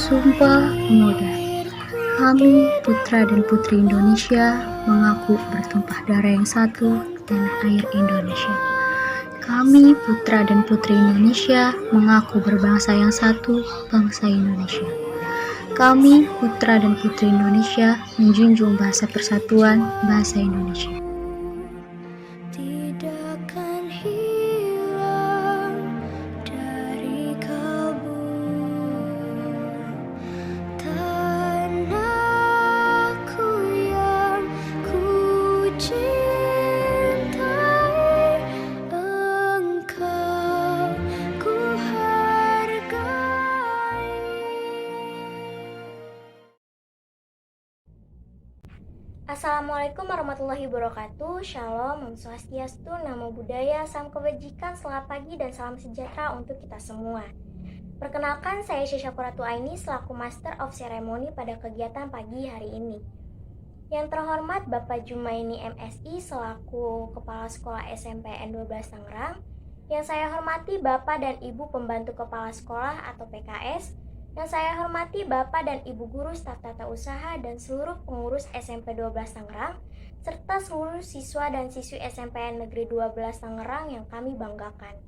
Sumpah Pemuda. Kami, putra dan putri Indonesia, mengaku bertumpah darah yang satu di tanah air Indonesia. Kami, putra dan putri Indonesia, mengaku berbangsa yang satu, bangsa Indonesia. Kami, putra dan putri Indonesia, menjunjung bahasa persatuan, bahasa Indonesia. Tidakkan hilang dari kalbu tanahku yang ku cintai, engkau ku hargai. Assalamualaikum warahmatullahi wabarakatuh. Shalom, Om Swastiastu, Namo Buddhaya, Salam Kebajikan, selamat pagi dan salam sejahtera untuk kita semua. Perkenalkan, saya Syesha Aini selaku Master of Ceremony pada kegiatan pagi hari ini. Yang terhormat Bapak Jumaini MSI selaku Kepala Sekolah SMPN 12 Tangerang. Yang saya hormati Bapak dan Ibu Pembantu Kepala Sekolah atau PKS. Yang saya hormati Bapak dan Ibu Guru Staf Tata Usaha dan seluruh pengurus SMP 12 Tangerang, serta seluruh siswa dan siswi SMPN Negeri 12 Tangerang yang kami banggakan.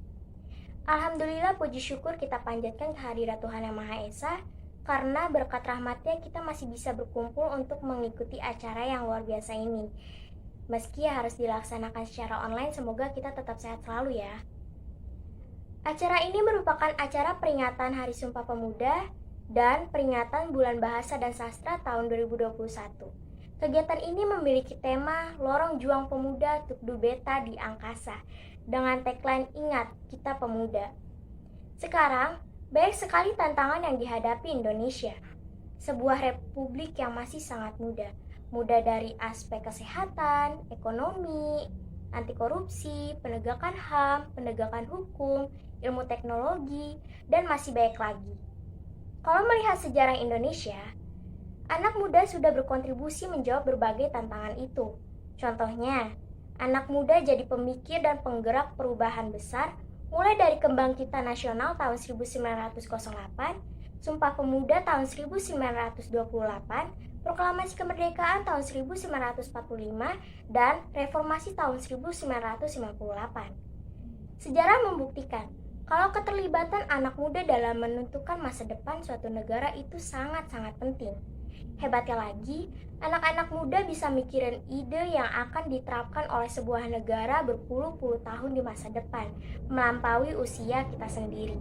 Alhamdulillah, puji syukur kita panjatkan kehadirat Tuhan Yang Maha Esa, karena berkat rahmatnya kita masih bisa berkumpul untuk mengikuti acara yang luar biasa ini. Meski harus dilaksanakan secara online, semoga kita tetap sehat selalu ya. Acara ini merupakan acara peringatan Hari Sumpah Pemuda dan peringatan Bulan Bahasa dan Sastra tahun 2021. Kegiatan ini memiliki tema Lorong Juang Pemuda Tukdu Beta di Angkasa dengan tagline Ingat Kita Pemuda. Sekarang, banyak sekali tantangan yang dihadapi Indonesia. Sebuah republik yang masih sangat muda. Muda dari aspek kesehatan, ekonomi, anti korupsi, penegakan HAM, penegakan hukum, ilmu teknologi, dan masih banyak lagi. Kalau melihat sejarah Indonesia, anak muda sudah berkontribusi menjawab berbagai tantangan itu. Contohnya, anak muda jadi pemikir dan penggerak perubahan besar mulai dari Kebangkitan Nasional tahun 1908, Sumpah Pemuda tahun 1928, Proklamasi Kemerdekaan tahun 1945, dan Reformasi tahun 1958. Sejarah membuktikan kalau keterlibatan anak muda dalam menentukan masa depan suatu negara itu sangat-sangat penting. Hebatnya lagi, anak-anak muda bisa mikirin ide yang akan diterapkan oleh sebuah negara berpuluh-puluh tahun di masa depan, melampaui usia kita sendiri.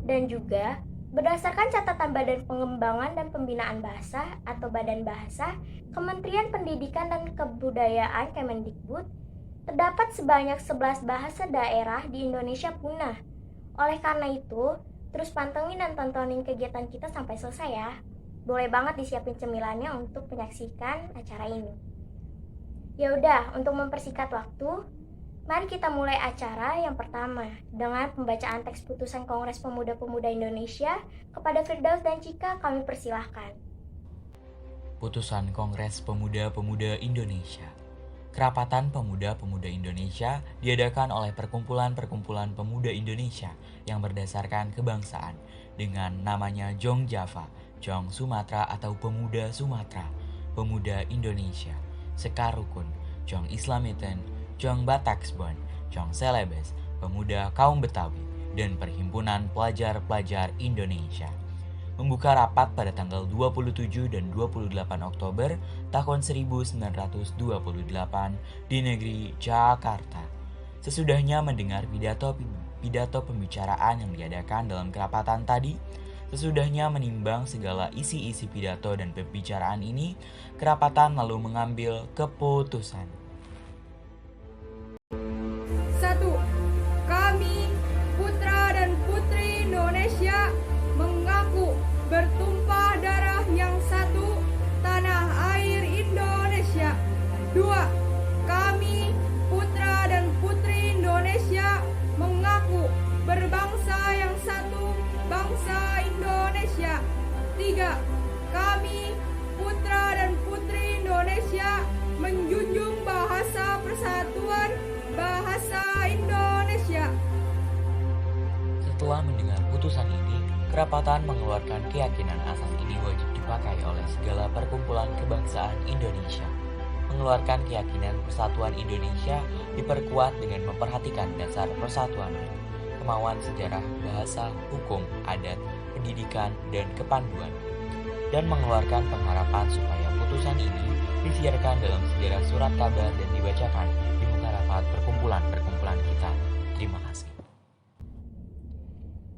Dan juga, berdasarkan catatan Badan Pengembangan dan Pembinaan Bahasa atau Badan Bahasa, Kementerian Pendidikan dan Kebudayaan Kemendikbud, terdapat sebanyak 11 bahasa daerah di Indonesia punah. Oleh karena itu, terus pantengin dan tontonin kegiatan kita sampai selesai ya. Boleh banget disiapin cemilannya untuk menyaksikan acara ini. Ya udah, untuk mempersingkat waktu, mari kita mulai acara yang pertama dengan pembacaan teks putusan Kongres Pemuda-Pemudi Indonesia. Kepada Firdaus dan Cika kami persilahkan. Putusan Kongres Pemuda-Pemudi Indonesia. Kerapatan Pemuda-Pemudi Indonesia diadakan oleh perkumpulan-perkumpulan pemuda Indonesia yang berdasarkan kebangsaan dengan namanya Jong Java, Jong Sumatera atau Pemuda Sumatera, Pemuda Indonesia, Sekar Rukun, Jong Islamiten, Jong Bataksbon, Jong Selebes, Pemuda Kaum Betawi, dan Perhimpunan Pelajar-Pelajar Indonesia. Membuka rapat pada tanggal 27 dan 28 Oktober tahun 1928 di negeri Jakarta. Sesudahnya mendengar pidato pembicaraan yang diadakan dalam kerapatan tadi, sesudahnya menimbang segala isi-isi pidato dan pembicaraan ini, kerapatan lalu mengambil keputusan. 1. Kami, putra dan putri Indonesia, mengaku bertumpah darah yang satu, tanah air Indonesia. 2. Kami, putra dan putri Indonesia, mengaku berbangsa yang satu, bangsa Indonesia. 3. Kami, putra dan putri Indonesia, menjunjung bahasa Kerapatan mengeluarkan keyakinan asas ini wajib dipakai oleh segala perkumpulan kebangsaan Indonesia. Mengeluarkan keyakinan persatuan Indonesia diperkuat dengan memperhatikan dasar persatuan, kemauan sejarah, bahasa, hukum, adat, pendidikan, dan kepanduan. Dan mengeluarkan pengharapan supaya putusan ini disiarkan dalam sejarah surat kabar dan dibacakan di muka rapat perkumpulan-perkumpulan kita. Terima kasih.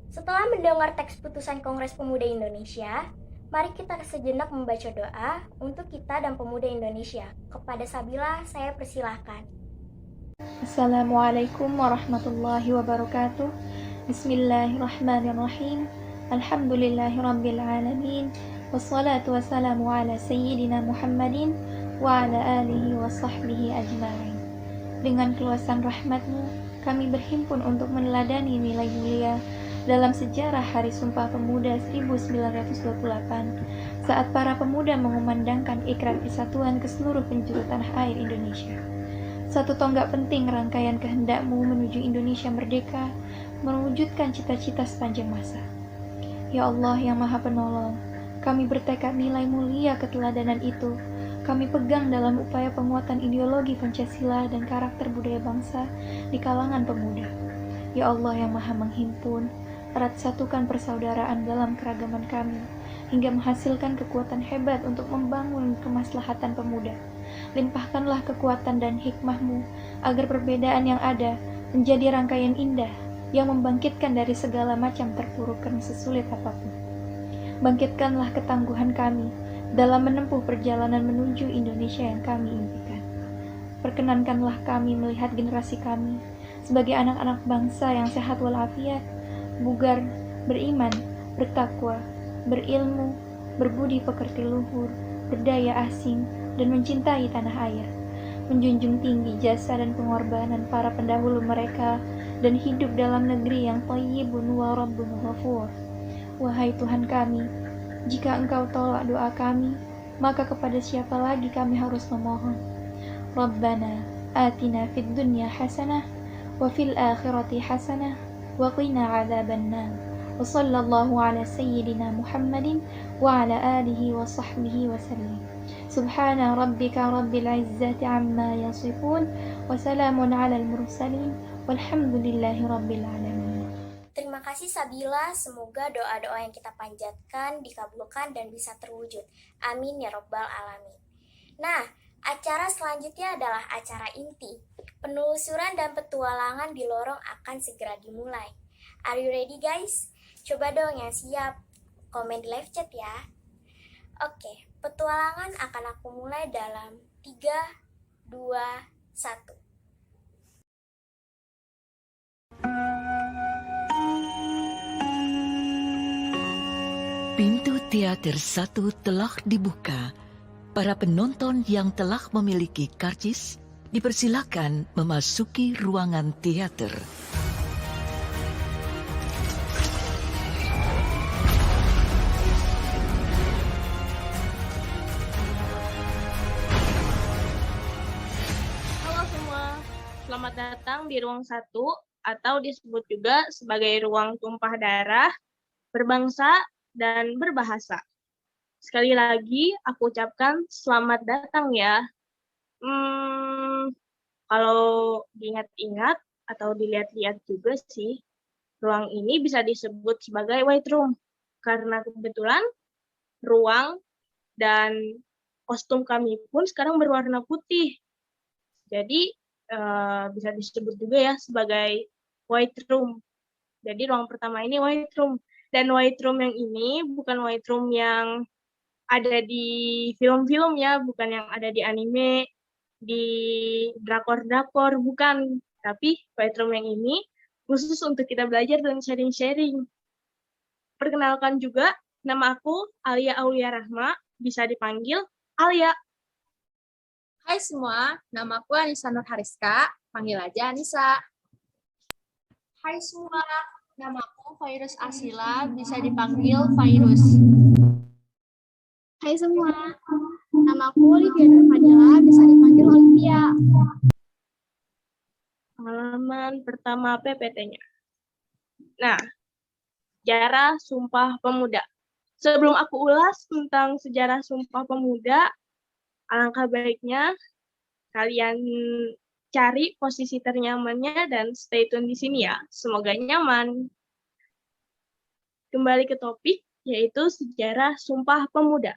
Setelah mendengar teks putusan Kongres Pemuda Indonesia, mari kita sejenak membaca doa untuk kita dan pemuda Indonesia. Kepada Sabila, saya persilahkan. Assalamualaikum warahmatullahi wabarakatuh. Bismillahirrahmanirrahim. Alhamdulillahirabbil alamin. Wassalatu wassalamu ala sayyidina Muhammadin wa ala alihi wa sahbihi ajma'in. Dengan keluasan rahmat-Mu, kami berhimpun untuk meneladani nilai mulia dalam sejarah Hari Sumpah Pemuda 1928 saat para pemuda mengumandangkan ikrar kesatuan ke seluruh penjuru tanah air Indonesia. Satu tonggak penting rangkaian kehendak-Mu menuju Indonesia merdeka, mewujudkan cita-cita sepanjang masa. Ya Allah yang Maha Penolong, kami bertekad nilai mulia keteladanan itu kami pegang dalam upaya penguatan ideologi Pancasila dan karakter budaya bangsa di kalangan pemuda. Ya Allah yang Maha Menghimpun, erat satukan persaudaraan dalam keragaman kami, hingga menghasilkan kekuatan hebat untuk membangun kemaslahatan pemuda. Limpahkanlah kekuatan dan hikmah-Mu, agar perbedaan yang ada menjadi rangkaian indah, yang membangkitkan dari segala macam terpurukan sesulit apapun. Bangkitkanlah ketangguhan kami, dalam menempuh perjalanan menuju Indonesia yang kami impikan. Perkenankanlah kami melihat generasi kami, sebagai anak-anak bangsa yang sehat walafiat, bugar, beriman, bertakwa, berilmu, berbudi pekerti luhur, berdaya asing, dan mencintai tanah air, menjunjung tinggi jasa dan pengorbanan para pendahulu mereka, dan hidup dalam negeri yang thayyibun wa rabbun ghafur. Wahai Tuhan kami, jika Engkau tolak doa kami, maka kepada siapa lagi kami harus memohon? Rabbana atina fid dunya hasanah wa fil akhirati hasanah wa qina adzabannar. Wa sallallahu ala sayyidina Muhammadin wa ala alihi wa sahbihi wa sallam. Subhana rabbika rabbil izzati amma yasifun wa salamun alal mursalin walhamdulillahi rabbil alamin. Terima kasih Sabila, semoga doa-doa yang kita panjatkan dikabulkan dan bisa terwujud. Amin ya Rabbal Alamin. Nah, acara selanjutnya adalah acara inti. Penelusuran dan petualangan di lorong akan segera dimulai. Are you ready guys? Coba dong yang siap, komen di live chat ya. Oke, petualangan akan aku mulai dalam 3, 2, 1. Pintu teater 1 telah dibuka. Para penonton yang telah memiliki karcis dipersilakan memasuki ruangan teater. Halo semua, selamat datang di ruang 1 atau disebut juga sebagai ruang tumpah darah, berbangsa, dan berbahasa. Sekali lagi, aku ucapkan selamat datang ya. Kalau diingat-ingat atau dilihat-lihat juga sih, ruang ini bisa disebut sebagai white room, karena kebetulan ruang dan kostum kami pun sekarang berwarna putih. Jadi, bisa disebut juga ya sebagai white room. Jadi, ruang pertama ini white room. Dan white room yang ini bukan white room yang ada di film-film ya, bukan yang ada di anime, di drakor-drakor, bukan. Tapi white room yang ini khusus untuk kita belajar dan sharing-sharing. Perkenalkan juga, nama aku Alia Aulia Rahma, bisa dipanggil Alia. Hai semua, nama aku Anissa Nur Hariska, panggil aja Anissa. Hai semua, nama aku Virus Asila, bisa dipanggil Virus. Hai semua, nama aku Olivia Nurfadila, bisa dipanggil Olivia. Halaman pertama PPT-nya. Nah, sejarah Sumpah Pemuda. Sebelum aku ulas tentang sejarah Sumpah Pemuda, alangkah baiknya kalian cari posisi ternyamannya dan stay tune di sini ya. Semoga nyaman. Kembali ke topik, yaitu sejarah Sumpah Pemuda.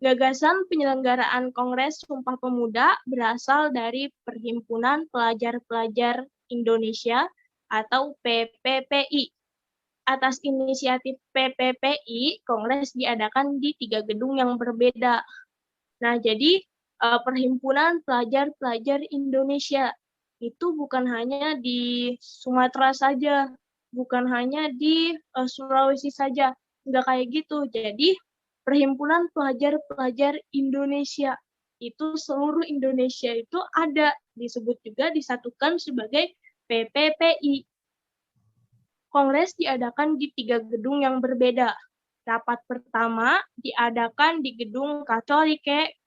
Gagasan penyelenggaraan Kongres Sumpah Pemuda berasal dari Perhimpunan Pelajar-Pelajar Indonesia atau PPPI. Atas inisiatif PPPI, Kongres diadakan di 3 gedung yang berbeda. Nah, jadi Perhimpunan Pelajar-Pelajar Indonesia itu bukan hanya di Sumatera saja, bukan hanya di Sulawesi saja, nggak kayak gitu. Jadi Perhimpunan Pelajar-Pelajar Indonesia itu seluruh Indonesia itu ada, disebut juga disatukan sebagai PPPI. Kongres diadakan di 3 gedung yang berbeda. Rapat pertama diadakan di Gedung Katolike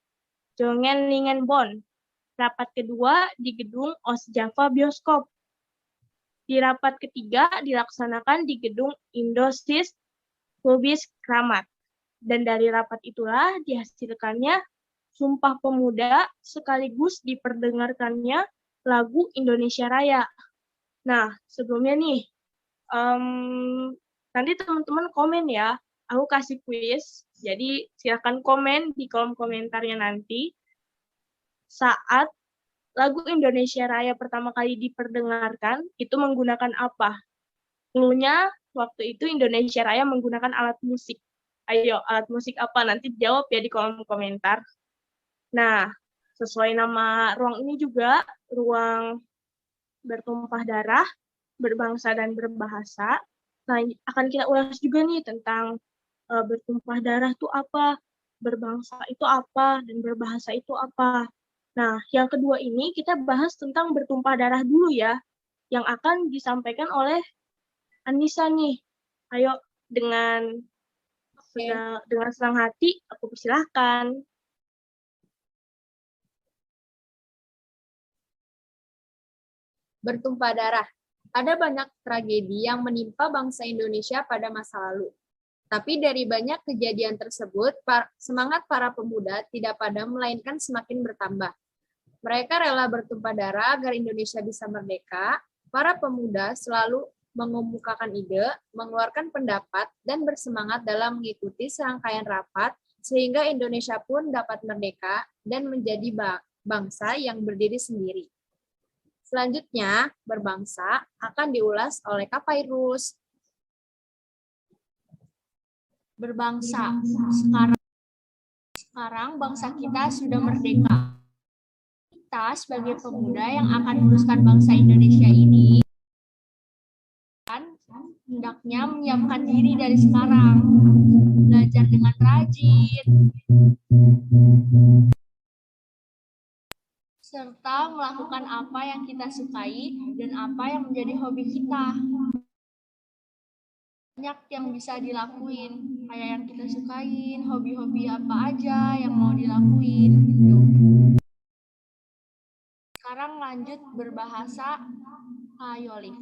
Jongenlingenbon. Rapat kedua di Gedung Ostjava Bioskop. Di rapat ketiga dilaksanakan di Gedung Indosis Lubis Kramat. Dan dari rapat itulah dihasilkannya Sumpah Pemuda sekaligus diperdengarkannya lagu Indonesia Raya. Nah, sebelumnya nih, nanti teman-teman komen ya, aku kasih kuis, jadi silakan komen di kolom komentarnya nanti. Saat lagu Indonesia Raya pertama kali diperdengarkan, itu menggunakan apa? Cluenya waktu itu Indonesia Raya menggunakan alat musik. Ayo, alat musik apa? Nanti jawab ya di kolom komentar. Nah, sesuai nama ruang ini juga, ruang bertumpah darah, berbangsa dan berbahasa. Nah, akan kita ulas juga nih tentang bertumpah darah itu apa, berbangsa itu apa, dan berbahasa itu apa. Nah, yang kedua ini kita bahas tentang bertumpah darah dulu ya, yang akan disampaikan oleh Anissa nih. Ayo, dengan senang hati, aku persilahkan. Bertumpah darah. Ada banyak tragedi yang menimpa bangsa Indonesia pada masa lalu. Tapi dari banyak kejadian tersebut, semangat para pemuda tidak padam, melainkan semakin bertambah. Mereka rela bertumpah darah agar Indonesia bisa merdeka. Para pemuda selalu mengemukakan ide, mengeluarkan pendapat, dan bersemangat dalam mengikuti serangkaian rapat, sehingga Indonesia pun dapat merdeka dan menjadi bangsa yang berdiri sendiri. Selanjutnya, berbangsa akan diulas oleh Kak Fairuz. Berbangsa. Sekarang bangsa kita sudah merdeka. Kita sebagai pemuda yang akan meneruskan bangsa Indonesia ini, hendaknya menyiapkan diri dari sekarang. Belajar dengan rajin, serta melakukan apa yang kita sukai dan apa yang menjadi hobi kita. Banyak yang bisa dilakuin, kayak yang kita sukain, hobi-hobi apa aja yang mau dilakuin gitu. Sekarang lanjut berbahasa Ayoli.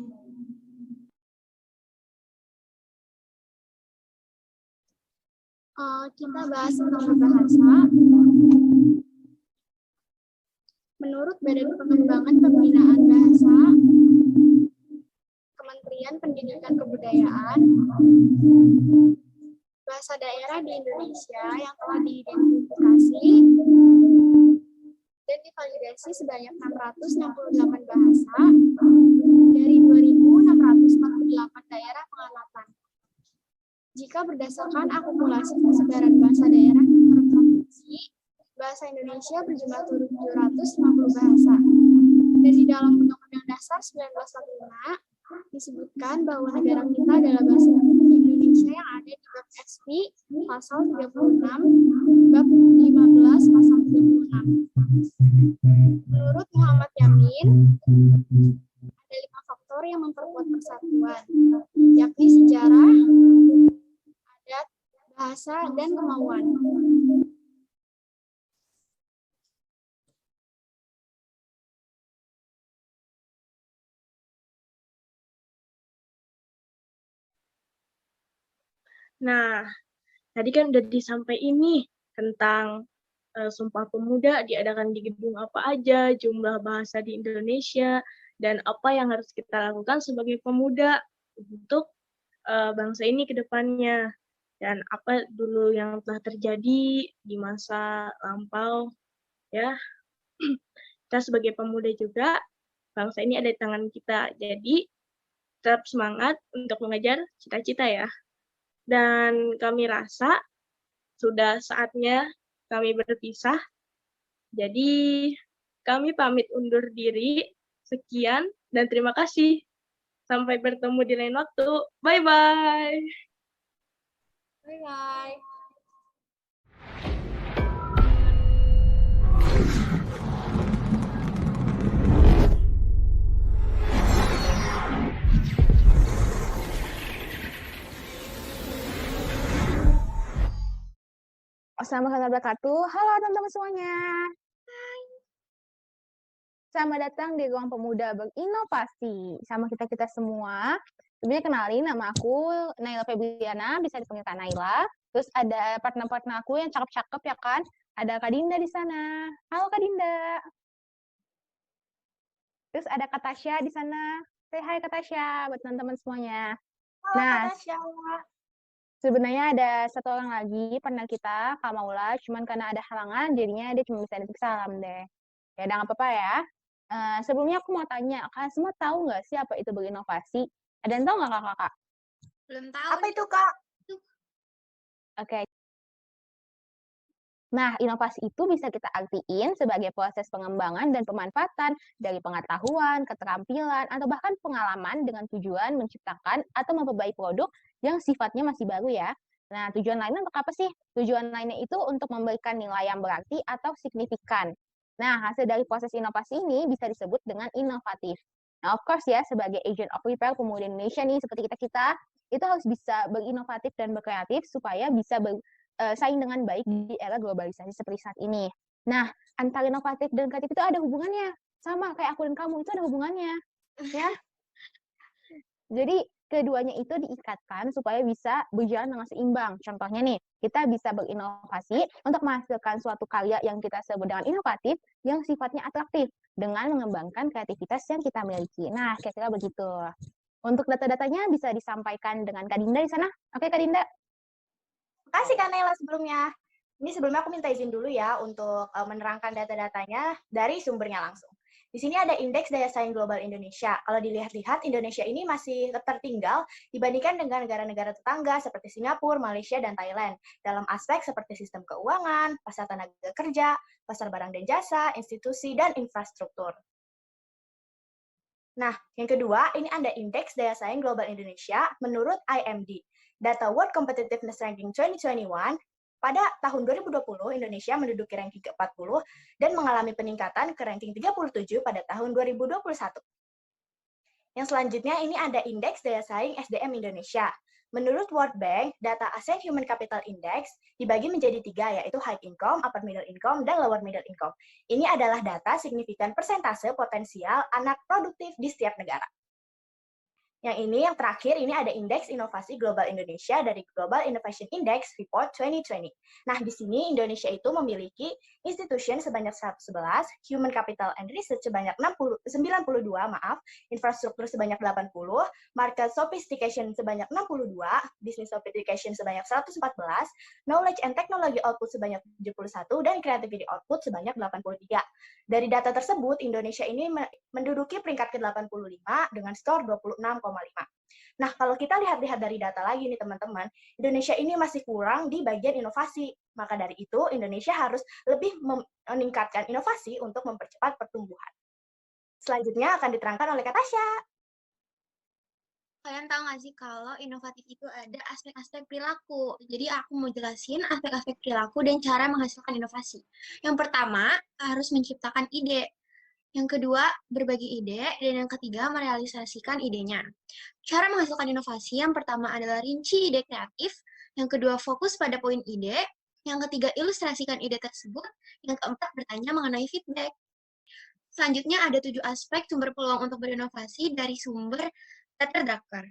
Kita bahas tentang berbahasa. Menurut Badan Pengembangan Pembinaan Bahasa, Kementerian Pendidikan Kebudayaan, bahasa daerah di Indonesia yang telah diidentifikasi dan divalidasi sebanyak 668 bahasa dari 2.648 daerah pengamatan. Jika berdasarkan akumulasi persebaran bahasa daerah per provinsi, bahasa Indonesia berjumlah 750 bahasa. Dan di dalam Undang-Undang Dasar 1945 disebutkan bahwa negara kita adalah bahasa Indonesia yang ada di bab SP pasal 36, bab 15 pasal 36. Menurut Muhammad Yamin, ada 5 faktor yang memperkuat persatuan, yakni sejarah, adat, bahasa, dan kemauan. Nah, tadi kan udah disampaikan nih tentang Sumpah Pemuda diadakan di gedung apa aja, jumlah bahasa di Indonesia, dan apa yang harus kita lakukan sebagai pemuda untuk bangsa ini ke depannya. Dan apa dulu yang telah terjadi di masa lampau, ya. Kita sebagai pemuda juga, bangsa ini ada di tangan kita. Jadi, tetap semangat untuk mengejar cita-cita ya. Dan kami rasa sudah saatnya kami berpisah. Jadi, kami pamit undur diri. Sekian dan terima kasih. Sampai bertemu di lain waktu. Bye-bye. Bye-bye. Assalamualaikum warahmatullahi wabarakatuh. Halo teman-teman semuanya. Selamat datang di Ruang Pemuda Berinovasi. Sama kita-kita semua. Sebelumnya kenalin, nama aku Naila Febriana, bisa dipanggil Kak Naila. Terus ada partner-partner aku yang cakep-cakep ya kan. Ada Kak Dinda di sana. Halo Kak Dinda. Terus ada Kak Tasya di sana. Say hi Kak Tasya buat teman-teman semuanya. Halo, Nah, Kak Tasya. sebenarnya ada satu orang lagi partner kita, Kak Maula, cuman karena ada halangan, jadinya dia cuma bisa nitip salam deh. Ya udah nggak apa-apa ya. Sebelumnya aku mau tanya, kalian semua tahu nggak sih apa itu berinovasi? Ada yang tahu nggak kakak? Belum tahu. Apa itu, Kak? Oke. Nah, inovasi itu bisa kita artiin sebagai proses pengembangan dan pemanfaatan dari pengetahuan, keterampilan, atau bahkan pengalaman dengan tujuan menciptakan atau memperbaiki produk yang sifatnya masih baru ya. Nah, tujuan lainnya untuk apa sih? Tujuan lainnya itu untuk memberikan nilai yang berarti atau signifikan. Nah, hasil dari proses inovasi ini bisa disebut dengan inovatif. Nah, of course ya, sebagai agent of repair pemuda Indonesia nih, seperti kita-kita, itu harus bisa berinovatif dan berkreatif supaya bisa saing dengan baik di era globalisasi seperti saat ini. Nah, antara inovatif dan kreatif itu ada hubungannya. Sama kayak aku dan kamu, itu ada hubungannya. Ya. Jadi, keduanya itu diikatkan supaya bisa berjalan dengan seimbang. Contohnya nih, kita bisa berinovasi untuk menghasilkan suatu karya yang kita sebut dengan inovatif, yang sifatnya atraktif, dengan mengembangkan kreativitas yang kita miliki. Nah, kira-kira begitu. Untuk data-datanya bisa disampaikan dengan Kak Dinda di sana. Oke, Kak Dinda? Makasih Kak Naila sebelumnya. Ini sebelumnya aku minta izin dulu ya untuk menerangkan data-datanya dari sumbernya langsung. Di sini ada Indeks Daya Saing Global Indonesia. Kalau dilihat-lihat, Indonesia ini masih tertinggal dibandingkan dengan negara-negara tetangga seperti Singapura, Malaysia, dan Thailand dalam aspek seperti sistem keuangan, pasar tenaga kerja, pasar barang dan jasa, institusi, dan infrastruktur. Nah, yang kedua, ini ada Indeks Daya Saing Global Indonesia menurut IMD. Data World Competitiveness Ranking 2021, pada tahun 2020, Indonesia menduduki ranking ke-40 dan mengalami peningkatan ke ranking 37 pada tahun 2021. Yang selanjutnya ini ada Indeks Daya Saing SDM Indonesia. Menurut World Bank, data ASEAN Human Capital Index dibagi menjadi 3, yaitu high income, upper middle income, dan lower middle income. Ini adalah data signifikan persentase potensial anak produktif di setiap negara. Yang ini, yang terakhir, ini ada Indeks Inovasi Global Indonesia dari Global Innovation Index Report 2020. Nah, di sini Indonesia itu memiliki institution sebanyak 111, Human Capital and Research sebanyak 92, infrastruktur sebanyak 80, Market Sophistication sebanyak 62, Business Sophistication sebanyak 114, Knowledge and Technology Output sebanyak 71, dan Creativity Output sebanyak 83. Dari data tersebut, Indonesia ini menduduki peringkat ke-85 dengan skor 26,5. Nah, kalau kita lihat-lihat dari data lagi nih teman-teman, Indonesia ini masih kurang di bagian inovasi. Maka dari itu, Indonesia harus lebih meningkatkan inovasi untuk mempercepat pertumbuhan. Selanjutnya akan diterangkan oleh Kak Tasya. Kalian tahu nggak sih kalau inovatif itu ada aspek-aspek perilaku. Jadi aku mau jelasin aspek-aspek perilaku dan cara menghasilkan inovasi. Yang pertama, harus menciptakan ide. Yang kedua, berbagi ide. Dan yang ketiga, merealisasikan idenya. Cara menghasilkan inovasi, yang pertama adalah rinci ide kreatif. Yang kedua, fokus pada poin ide. Yang ketiga, ilustrasikan ide tersebut. Yang keempat, bertanya mengenai feedback. Selanjutnya, ada 7 aspek sumber peluang untuk berinovasi dari sumber Peter Drucker.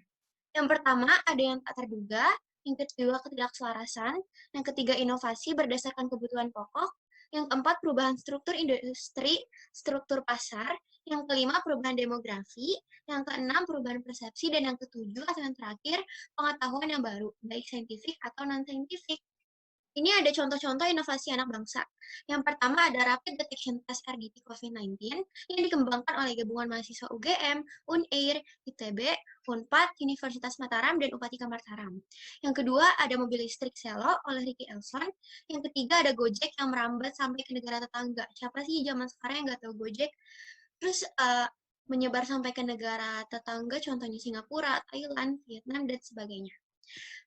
Yang pertama, ada yang tak terduga, yang kedua ketidakselarasan, yang ketiga inovasi berdasarkan kebutuhan pokok, yang keempat perubahan struktur industri, struktur pasar, yang kelima perubahan demografi, yang keenam perubahan persepsi, dan yang ketujuh atau yang terakhir pengetahuan yang baru, baik saintifik atau non-saintifik. Ini ada contoh-contoh inovasi anak bangsa. Yang pertama ada Rapid Detection Test RDT COVID-19 yang dikembangkan oleh gabungan mahasiswa UGM, UNAIR, ITB, UNPAD, Universitas Mataram, dan Upatika Mataram. Yang kedua ada mobil listrik Selo oleh Ricky Elson. Yang ketiga ada Gojek yang merambat sampai ke negara tetangga. Siapa sih zaman sekarang yang nggak tahu Gojek? Terus menyebar sampai ke negara tetangga, contohnya Singapura, Thailand, Vietnam, dan sebagainya.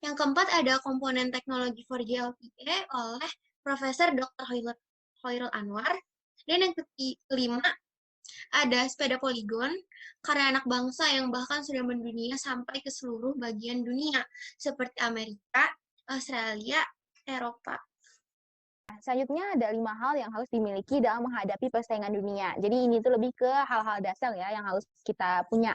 Yang keempat ada komponen teknologi 4G LTE oleh Profesor Dr. Hoirul Anwar. Dan yang kelima ada sepeda poligon karya anak bangsa yang bahkan sudah mendunia sampai ke seluruh bagian dunia seperti Amerika, Australia, Eropa. Selanjutnya ada 5 hal yang harus dimiliki dalam menghadapi persaingan dunia. Jadi ini tuh lebih ke hal-hal dasar ya yang harus kita punya.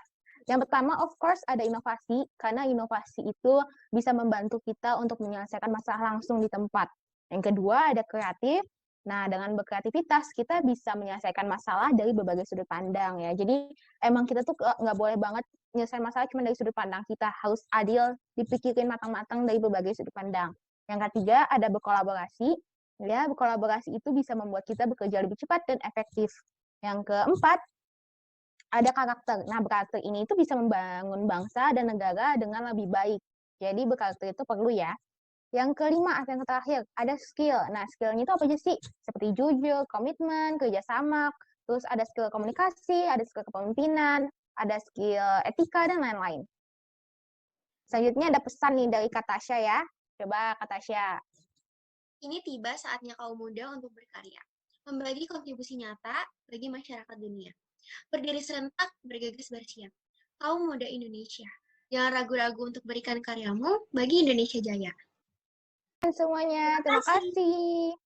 Yang pertama, of course, ada inovasi, karena inovasi itu bisa membantu kita untuk menyelesaikan masalah langsung di tempat. Yang kedua, ada kreatif. Nah, dengan berkreativitas, kita bisa menyelesaikan masalah dari berbagai sudut pandang ya. Jadi, emang kita tuh nggak boleh banget menyelesaikan masalah cuma dari sudut pandang kita. Harus adil, dipikirin matang-matang dari berbagai sudut pandang. Yang ketiga, ada berkolaborasi. Ya, berkolaborasi itu bisa membuat kita bekerja lebih cepat dan efektif. Yang keempat, ada karakter. Nah, berkarakter ini itu bisa membangun bangsa dan negara dengan lebih baik. Jadi, berkarakter itu perlu ya. Yang kelima, atau yang terakhir, ada skill. Nah, skillnya itu apa aja sih? Seperti jujur, komitmen, kerjasama, terus ada skill komunikasi, ada skill kepemimpinan, ada skill etika, dan lain-lain. Selanjutnya ada pesan nih dari Kak Tasya ya. Coba Kak Tasya. Ini tiba saatnya kaum muda untuk berkarya, membagi kontribusi nyata bagi masyarakat dunia. Berdiri serentak, bergegas bersiap. Kaum muda Indonesia, jangan ragu-ragu untuk berikan karyamu bagi Indonesia Jaya. Semuanya, terima kasih.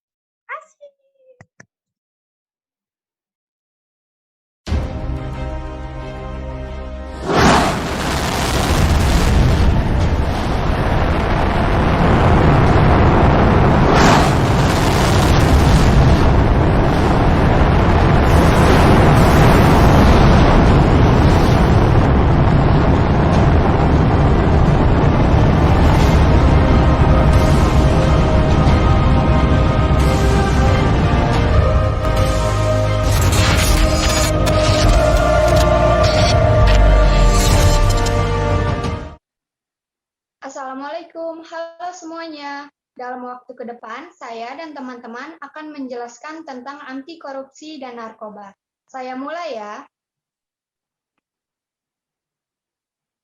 Assalamualaikum, halo semuanya. Dalam waktu ke depan, saya dan teman-teman akan menjelaskan tentang anti korupsi dan narkoba. Saya mulai ya.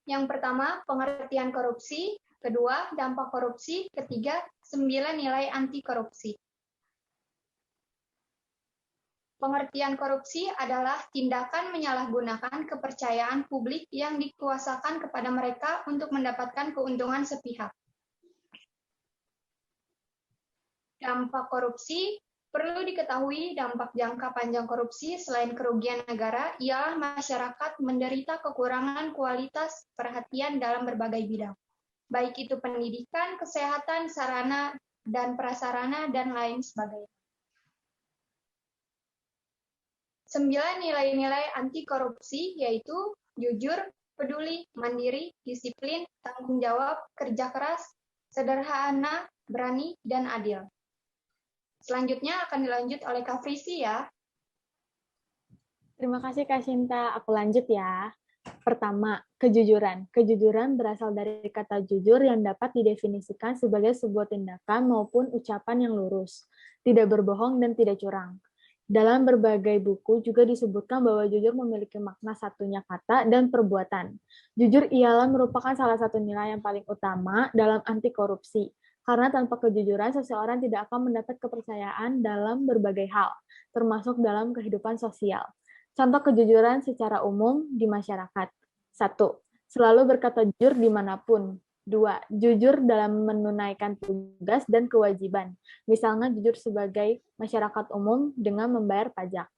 Yang pertama, pengertian korupsi. Kedua, dampak korupsi. Ketiga, 9 nilai anti korupsi. Pengertian korupsi adalah tindakan menyalahgunakan kepercayaan publik yang dikuasakan kepada mereka untuk mendapatkan keuntungan sepihak. Dampak korupsi, perlu diketahui dampak jangka panjang korupsi selain kerugian negara ialah masyarakat menderita kekurangan kualitas perhatian dalam berbagai bidang, baik itu pendidikan, kesehatan, sarana dan prasarana, dan lain sebagainya. 9 nilai-nilai anti korupsi yaitu jujur, peduli, mandiri, disiplin, tanggung jawab, kerja keras, sederhana, berani, dan adil. Selanjutnya akan dilanjut oleh Kak Frisi ya. Terima kasih Kak Shinta. Aku lanjut ya. Pertama, kejujuran. Kejujuran berasal dari kata jujur yang dapat didefinisikan sebagai sebuah tindakan maupun ucapan yang lurus, tidak berbohong dan tidak curang. Dalam berbagai buku juga disebutkan bahwa jujur memiliki makna satunya kata dan perbuatan. Jujur ialah merupakan salah satu nilai yang paling utama dalam anti korupsi, karena tanpa kejujuran seseorang tidak akan mendapat kepercayaan dalam berbagai hal, termasuk dalam kehidupan sosial. Contoh kejujuran secara umum di masyarakat. 1. Selalu berkata jujur dimanapun. 2. Jujur dalam menunaikan tugas dan kewajiban. Misalnya jujur sebagai masyarakat umum dengan membayar pajak.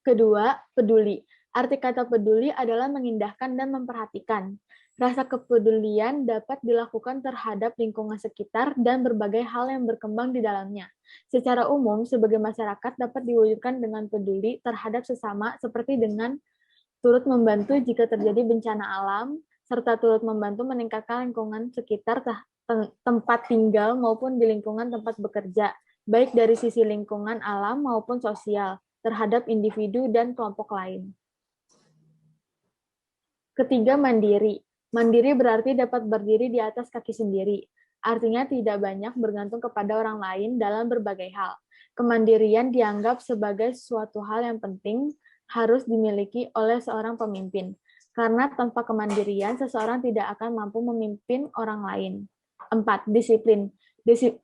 Kedua, peduli. Arti kata peduli adalah mengindahkan dan memperhatikan. Rasa kepedulian dapat dilakukan terhadap lingkungan sekitar dan berbagai hal yang berkembang di dalamnya. Secara umum, sebagai masyarakat dapat diwujudkan dengan peduli terhadap sesama seperti dengan turut membantu jika terjadi bencana alam, serta turut membantu meningkatkan lingkungan sekitar tempat tinggal maupun di lingkungan tempat bekerja, baik dari sisi lingkungan alam maupun sosial, terhadap individu dan kelompok lain. Ketiga, mandiri. Mandiri berarti dapat berdiri di atas kaki sendiri. Artinya tidak banyak bergantung kepada orang lain dalam berbagai hal. Kemandirian dianggap sebagai suatu hal yang penting harus dimiliki oleh seorang pemimpin. Karena tanpa kemandirian, seseorang tidak akan mampu memimpin orang lain. 4. Disiplin.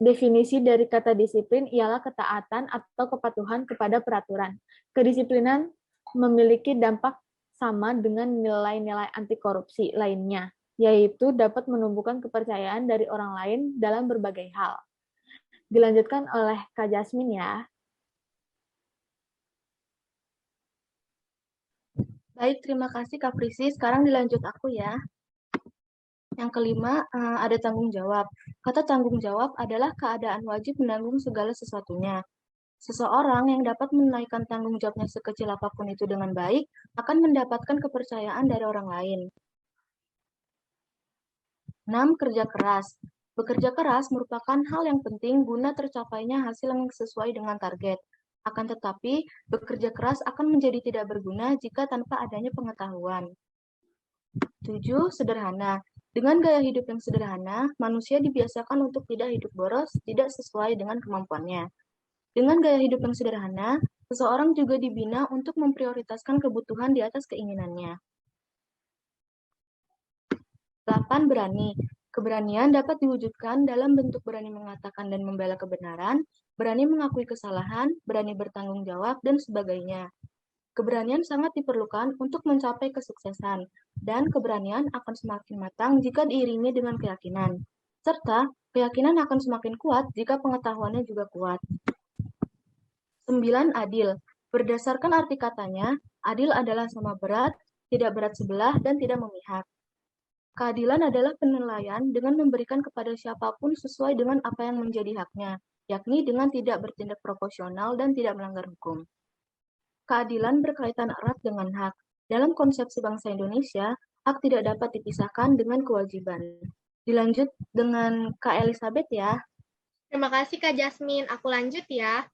Definisi dari kata disiplin ialah ketaatan atau kepatuhan kepada peraturan. Kedisiplinan memiliki dampak sama dengan nilai-nilai anti korupsi lainnya, yaitu dapat menumbuhkan kepercayaan dari orang lain dalam berbagai hal. Dilanjutkan oleh Kak Jasmine ya. Baik, terima kasih Kak Prisi. Sekarang dilanjut aku ya. Yang kelima, ada tanggung jawab. Kata tanggung jawab adalah keadaan wajib menanggung segala sesuatunya. Seseorang yang dapat menunaikan tanggung jawabnya sekecil apapun itu dengan baik akan mendapatkan kepercayaan dari orang lain. 6. Kerja keras. Bekerja keras merupakan hal yang penting guna tercapainya hasil yang sesuai dengan target. Akan tetapi, bekerja keras akan menjadi tidak berguna jika tanpa adanya pengetahuan. 7. Sederhana. Dengan gaya hidup yang sederhana, manusia dibiasakan untuk tidak hidup boros, tidak sesuai dengan kemampuannya. Dengan gaya hidup yang sederhana, seseorang juga dibina untuk memprioritaskan kebutuhan di atas keinginannya. 8. Berani. Keberanian dapat diwujudkan dalam bentuk berani mengatakan dan membela kebenaran, berani mengakui kesalahan, berani bertanggung jawab, dan sebagainya. Keberanian sangat diperlukan untuk mencapai kesuksesan, dan keberanian akan semakin matang jika diiringi dengan keyakinan. Serta, keyakinan akan semakin kuat jika pengetahuannya juga kuat. 9. Adil. Berdasarkan arti katanya, adil adalah sama berat, tidak berat sebelah, dan tidak memihak. Keadilan adalah penilaian dengan memberikan kepada siapapun sesuai dengan apa yang menjadi haknya, yakni dengan tidak bertindak proporsional dan tidak melanggar hukum. Keadilan berkaitan erat dengan hak. Dalam konsepsi bangsa Indonesia, hak tidak dapat dipisahkan dengan kewajiban. Dilanjut dengan Kak Elizabeth ya. Terima kasih Kak Jasmine. Aku lanjut ya.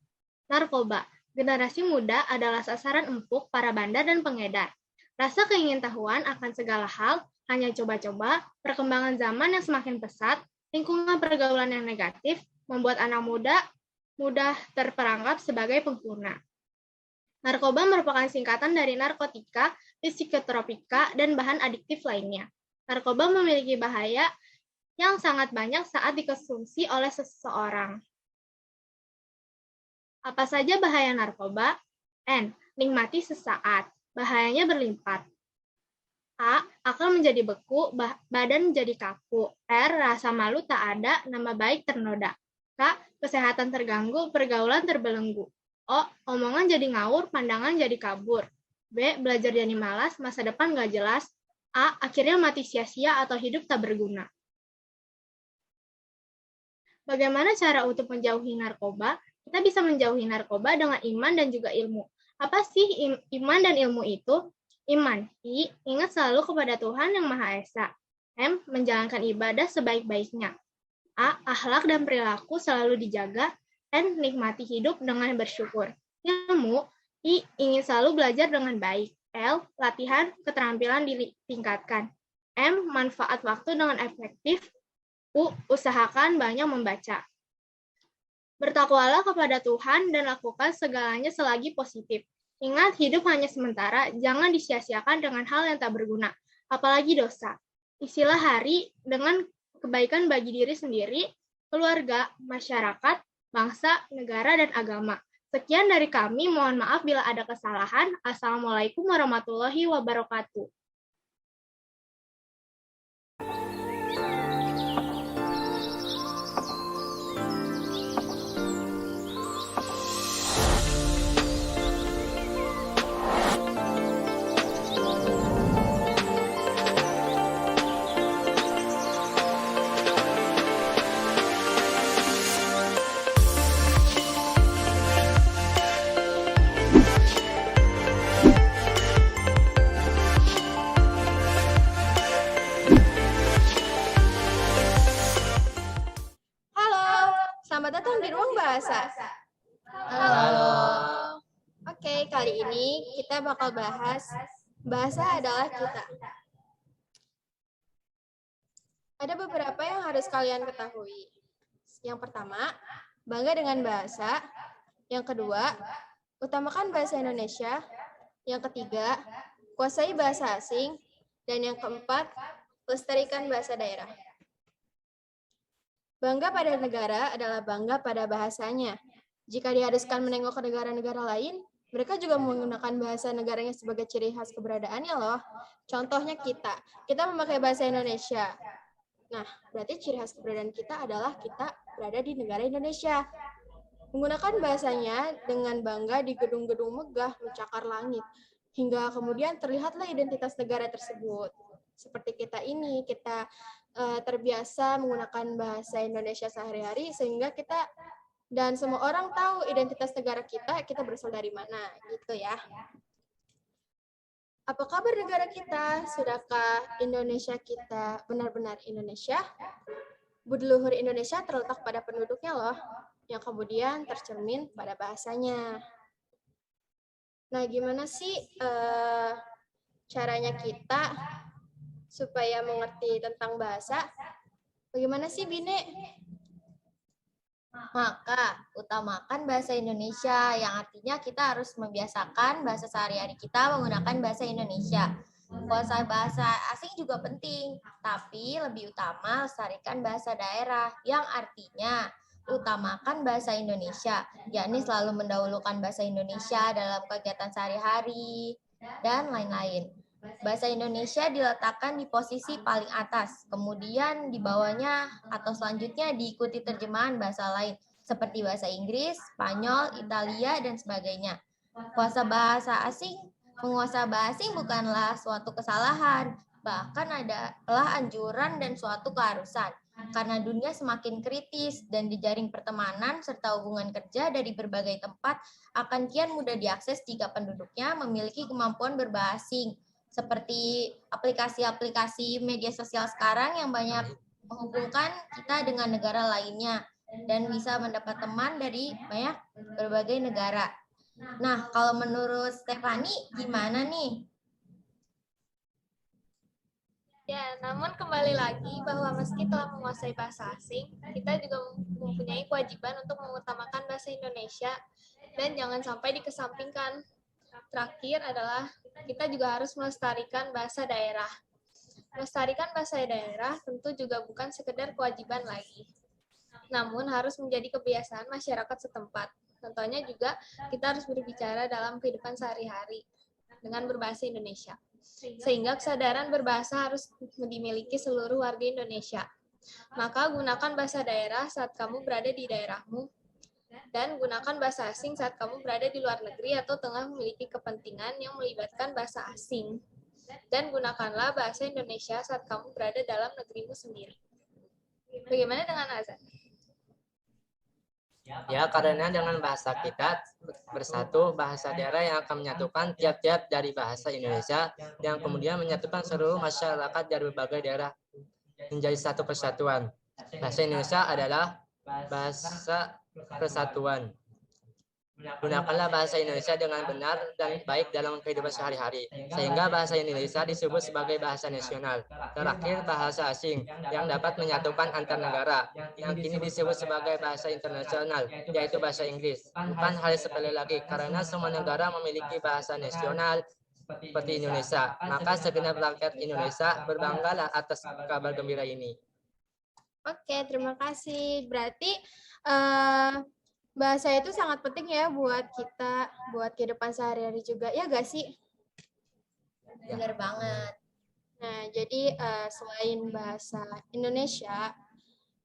Narkoba. Generasi muda adalah sasaran empuk para bandar dan pengedar. Rasa keingintahuan akan segala hal, hanya coba-coba, perkembangan zaman yang semakin pesat, lingkungan pergaulan yang negatif, membuat anak muda mudah terperangkap sebagai pengguna. Narkoba merupakan singkatan dari narkotika, psikotropika, dan bahan adiktif lainnya. Narkoba memiliki bahaya yang sangat banyak saat dikonsumsi oleh seseorang. Apa saja bahaya narkoba? N. Nikmati sesaat. Bahayanya berlimpah. A. Akan menjadi beku, badan menjadi kaku. R. Rasa malu tak ada, nama baik ternoda. K. Kesehatan terganggu, pergaulan terbelenggu. O. Omongan jadi ngawur, pandangan jadi kabur. B. Belajar jadi malas, masa depan gak jelas. A. Akhirnya mati sia-sia atau hidup tak berguna. Bagaimana cara untuk menjauhi narkoba? Kita bisa menjauhi narkoba dengan iman dan juga ilmu. Apa sih iman dan ilmu itu? Iman. I. Ingat selalu kepada Tuhan yang Maha Esa. M. Menjalankan ibadah sebaik-baiknya. A. Akhlak dan perilaku selalu dijaga. N. Nikmati hidup dengan bersyukur. Ilmu. I. Ingin selalu belajar dengan baik. L. Latihan, keterampilan ditingkatkan. M. Manfaat waktu dengan efektif. U. Usahakan banyak membaca. Bertakwalah kepada Tuhan dan lakukan segalanya selagi positif. Ingat, hidup hanya sementara, jangan disia-siakan dengan hal yang tak berguna, apalagi dosa. Isilah hari dengan kebaikan bagi diri sendiri, keluarga, masyarakat, bangsa, negara, dan agama. Sekian dari kami, mohon maaf bila ada kesalahan. Assalamualaikum warahmatullahi wabarakatuh. datang di ruang bahasa. Halo. Oke, kali ini kita bakal bahas bahasa adalah kita. Ada beberapa yang harus kalian ketahui. Yang pertama, bangga dengan bahasa. Yang kedua, utamakan bahasa Indonesia. Yang ketiga, kuasai bahasa asing. Dan yang keempat, lestarikan bahasa daerah. Bangga pada negara adalah bangga pada bahasanya. Jika diharuskan menengok ke negara-negara lain, mereka juga menggunakan bahasa negaranya sebagai ciri khas keberadaannya loh. Contohnya kita memakai bahasa Indonesia. Nah, berarti ciri khas keberadaan kita adalah kita berada di negara Indonesia. Menggunakan bahasanya dengan bangga di gedung-gedung megah mencakar langit. Hingga kemudian terlihatlah identitas negara tersebut. Seperti kita ini, kita terbiasa menggunakan bahasa Indonesia sehari-hari sehingga kita dan semua orang tahu identitas negara kita berasal dari mana, gitu ya. Apa kabar negara kita? Sudahkah Indonesia kita benar-benar Indonesia? Budi luhur Indonesia terletak pada penduduknya loh, yang kemudian tercermin pada bahasanya. Nah, gimana sih caranya kita supaya mengerti tentang bahasa? Bagaimana sih, Bine? Maka, utamakan bahasa Indonesia, yang artinya kita harus membiasakan bahasa sehari-hari kita menggunakan bahasa Indonesia. Kuasai bahasa asing juga penting, tapi lebih utama lestarikan bahasa daerah, yang artinya utamakan bahasa Indonesia, yakni selalu mendahulukan bahasa Indonesia dalam kegiatan sehari-hari, dan lain-lain. Bahasa Indonesia diletakkan di posisi paling atas, kemudian di bawahnya atau selanjutnya diikuti terjemahan bahasa lain, seperti bahasa Inggris, Spanyol, Italia, dan sebagainya. Menguasai bahasa asing bukanlah suatu kesalahan, bahkan adalah anjuran dan suatu keharusan. Karena dunia semakin kritis dan jejaring pertemanan serta hubungan kerja dari berbagai tempat akan kian mudah diakses jika penduduknya memiliki kemampuan berbahasa asing. Seperti aplikasi-aplikasi media sosial sekarang yang banyak menghubungkan kita dengan negara lainnya dan bisa mendapat teman dari banyak berbagai negara. Nah, kalau menurut Stefani gimana nih? Ya, namun kembali lagi bahwa meski telah menguasai bahasa asing, kita juga mempunyai kewajiban untuk mengutamakan bahasa Indonesia dan jangan sampai dikesampingkan. Terakhir adalah kita juga harus melestarikan bahasa daerah. Melestarikan bahasa daerah tentu juga bukan sekedar kewajiban lagi, namun harus menjadi kebiasaan masyarakat setempat. Contohnya juga kita harus berbicara dalam kehidupan sehari-hari dengan berbahasa Indonesia. Sehingga kesadaran berbahasa harus dimiliki seluruh warga Indonesia. Maka gunakan bahasa daerah saat kamu berada di daerahmu, dan gunakan bahasa asing saat kamu berada di luar negeri atau tengah memiliki kepentingan yang melibatkan bahasa asing. Dan gunakanlah bahasa Indonesia saat kamu berada dalam negerimu sendiri. Bagaimana dengan Azan? Ya, karena dengan bahasa kita bersatu, bahasa daerah yang akan menyatukan tiap-tiap dari bahasa Indonesia, yang kemudian menyatukan seluruh masyarakat dari berbagai daerah menjadi satu persatuan. Bahasa Indonesia adalah bahasa persatuan. Gunakanlah bahasa Indonesia dengan benar dan baik dalam kehidupan sehari-hari, sehingga bahasa Indonesia disebut sebagai bahasa nasional. Terakhir, bahasa asing yang dapat menyatukan antar negara, yang kini disebut sebagai bahasa internasional, yaitu bahasa Inggris. Bukan hal sepele lagi, karena semua negara memiliki bahasa nasional seperti Indonesia. Maka segenap rakyat Indonesia berbanggalah atas kabar gembira ini. Oke, terima kasih. Berarti bahasa itu sangat penting ya buat kita, buat kehidupan sehari-hari juga. Ya gak sih? Benar banget. Nah, jadi selain bahasa Indonesia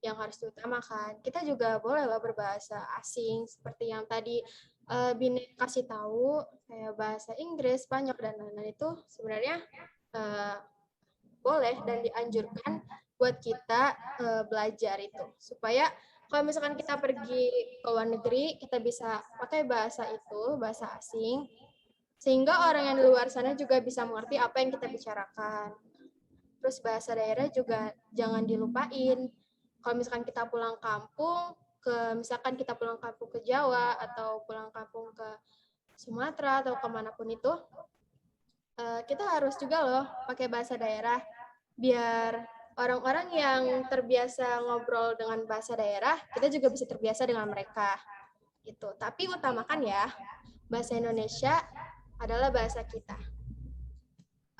yang harus diutamakan, kita juga boleh lah berbahasa asing seperti yang tadi Bine kasih tahu, kayak bahasa Inggris, Spanyol, dan lain-lain itu sebenarnya boleh dan dianjurkan buat kita belajar itu. Supaya kalau misalkan kita pergi ke luar negeri, kita bisa pakai bahasa itu, bahasa asing, sehingga orang yang di luar sana juga bisa mengerti apa yang kita bicarakan. Terus bahasa daerah juga jangan dilupain. Kalau misalkan kita pulang kampung, misalkan kita pulang kampung ke Jawa atau pulang kampung ke Sumatera atau kemanapun itu, kita harus juga loh pakai bahasa daerah biar orang-orang yang terbiasa ngobrol dengan bahasa daerah, kita juga bisa terbiasa dengan mereka. Gitu. Tapi utamakan ya, bahasa Indonesia adalah bahasa kita.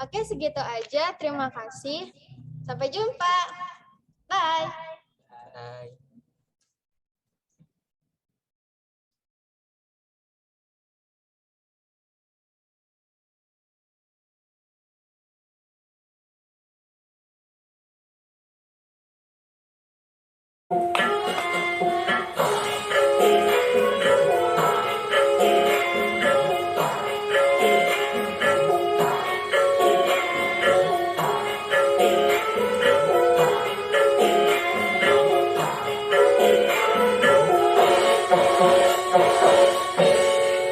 Oke, segitu aja. Terima kasih. Sampai jumpa. Bye. Bye.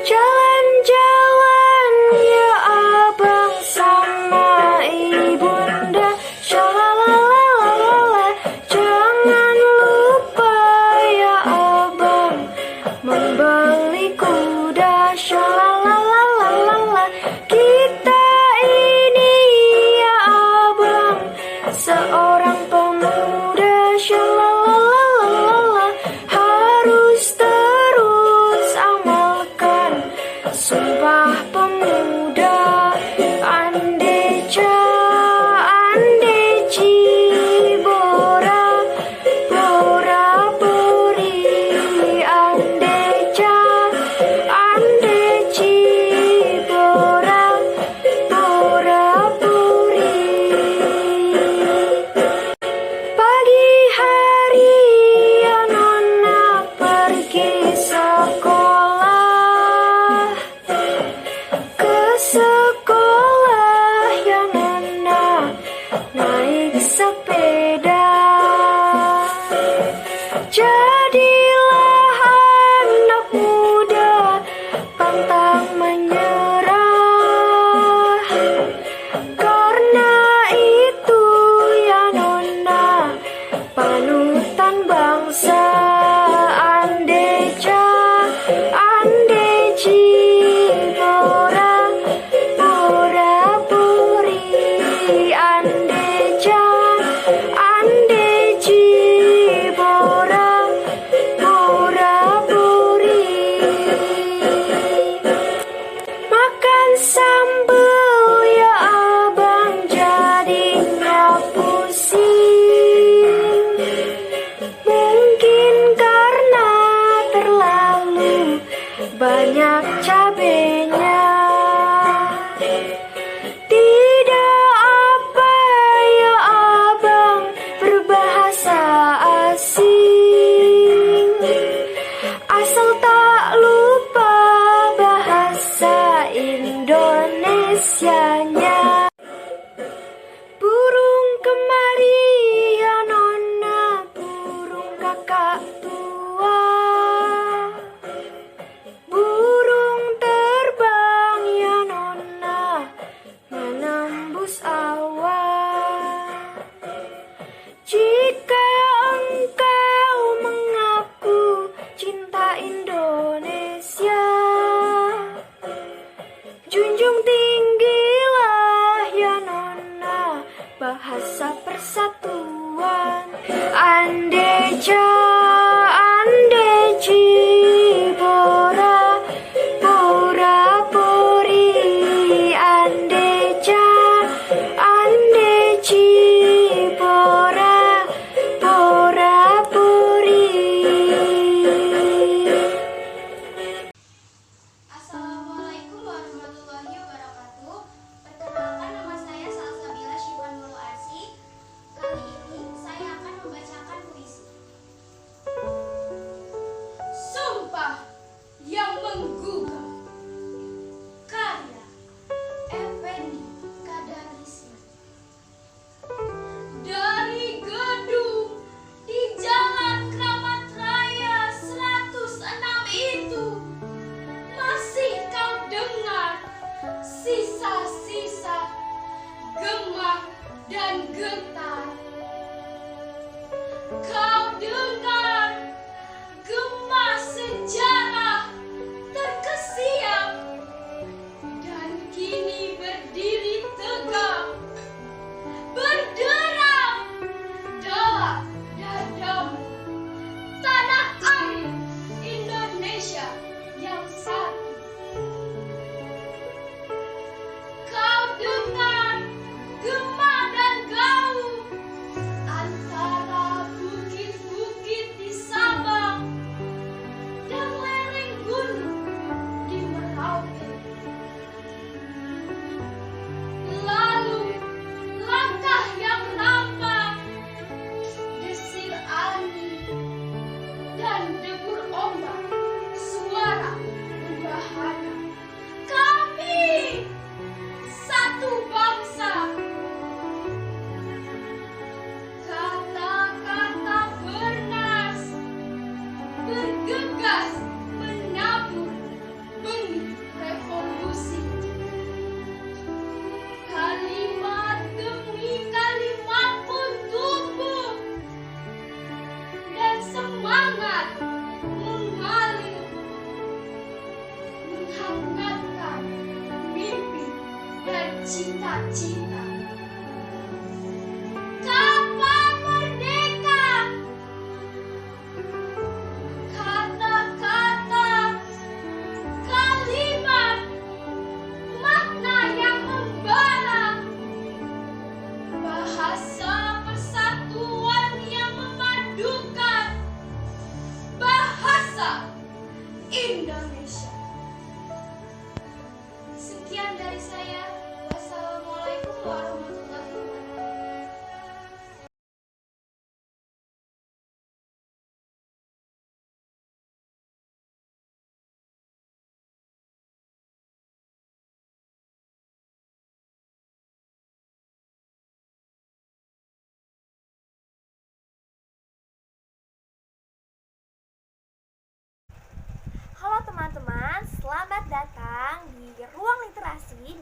Jalan-jalan ya abang sama ibunda, shalalalalala. Jangan lupa ya abang membeli kuda, shalalalalala. Kita ini ya abang seorang pemuda, shalalalalala. Harus terus amalkan Sumpah Pemuda. Andeja, Andeci, Bora, Bora Bori. Andeja, Andeci, Bora, Bora Bori. Pagi hari ya nona pergi sekolah, ke sekolah ya nona naik sepeda. Jadilah anak muda pantang menyerah, karena itu ya nona panutan bangsa. Andeja, Andeci, Bora, Bora Bori. Andeja, Andeci, Bora, Bora Bori. Makan sambal ya abang jadinya pusing, mungkin karena terlalu banyak cabenya. Tidak apa ya abang berbahasa asing, asal tak lupa bahasa Indonesianya. Burung kemari ya nona, burung kakak tua. Burung terbang ya nona, menembus awan. Jika engkau mengaku cinta Indonesia, junjung tinggilah ya nona bahasa persatuan. Andeja, Andeci, Bora, Bora Bori. Andeja, Andeci, Bora, Bora Bori. Assalamualaikum warahmatullahi wabarakatuh. Perkenalkan, nama saya Salsabila Syifa Nurul Arsi. Kali ini saya akan membacakan puisi. Sumpah yang menggugah, karya Effendi Kadarisman. Dari gedung di Jalan Kramat Raya 106 itu masih kau dengar sisa-sisa gemah dan getar. Kau dengar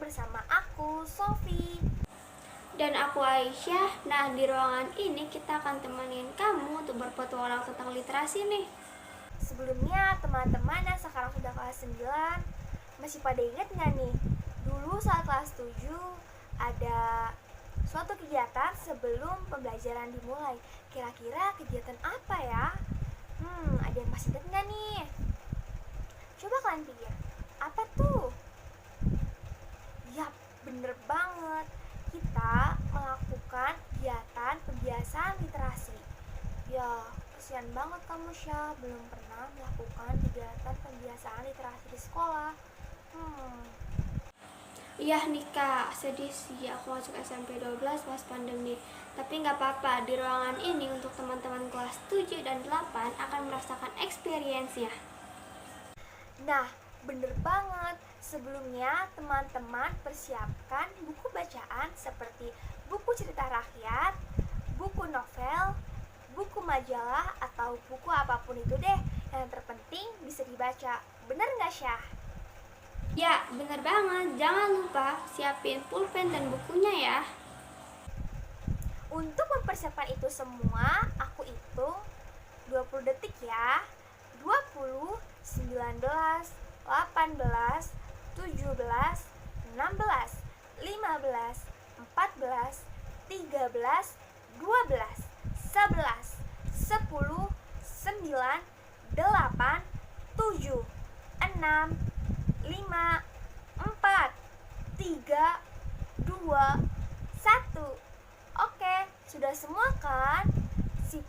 bersama aku, Sofi. Dan aku Aisyah. Nah, di ruangan ini kita akan temenin kamu untuk berpetualang tentang literasi nih. Sebelumnya, teman-teman yang sekarang sudah kelas 9, masih pada ingat nggak nih? Dulu saat kelas 7, ada suatu kegiatan sebelum pembelajaran dimulai. Kira-kira kegiatan apa ya? Ada yang masih ingat nggak nih? Coba kalian pikir, apa tuh? Yap, bener banget. Kita melakukan kegiatan pembiasaan literasi. Ya, kesian banget kamu Syah, belum pernah melakukan kegiatan pembiasaan literasi di sekolah. Iya nih Kak, sedih sih aku masuk SMP 12 pas pandemi. Tapi nggak apa-apa, di ruangan ini untuk teman-teman kelas 7 dan 8 akan merasakan experience-nya. Nah, bener banget. Sebelumnya, teman-teman persiapkan buku bacaan seperti buku cerita rakyat, buku novel, buku majalah, atau buku apapun itu deh. Yang terpenting bisa dibaca. Bener nggak, Syah? Ya, bener banget. Jangan lupa siapin pulpen dan bukunya ya. Untuk mempersiapkan itu semua, aku hitung 20 detik ya. 20, 19, 18, 17, 16, 15, 14, 13, 12, 11, 10, 9, 8, 7, 6, 5, 4, 3, 2, 1. Oke, sudah semua kan? Sip.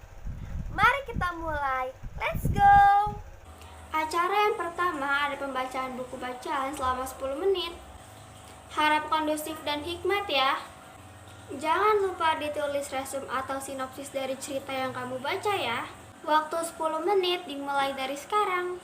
Mari kita mulai. Let's go! Acara yang pertama ada pembacaan buku bacaan selama 10 menit. Harap kondusif dan hikmat ya. Jangan lupa ditulis resume atau sinopsis dari cerita yang kamu baca ya. Waktu 10 menit dimulai dari sekarang.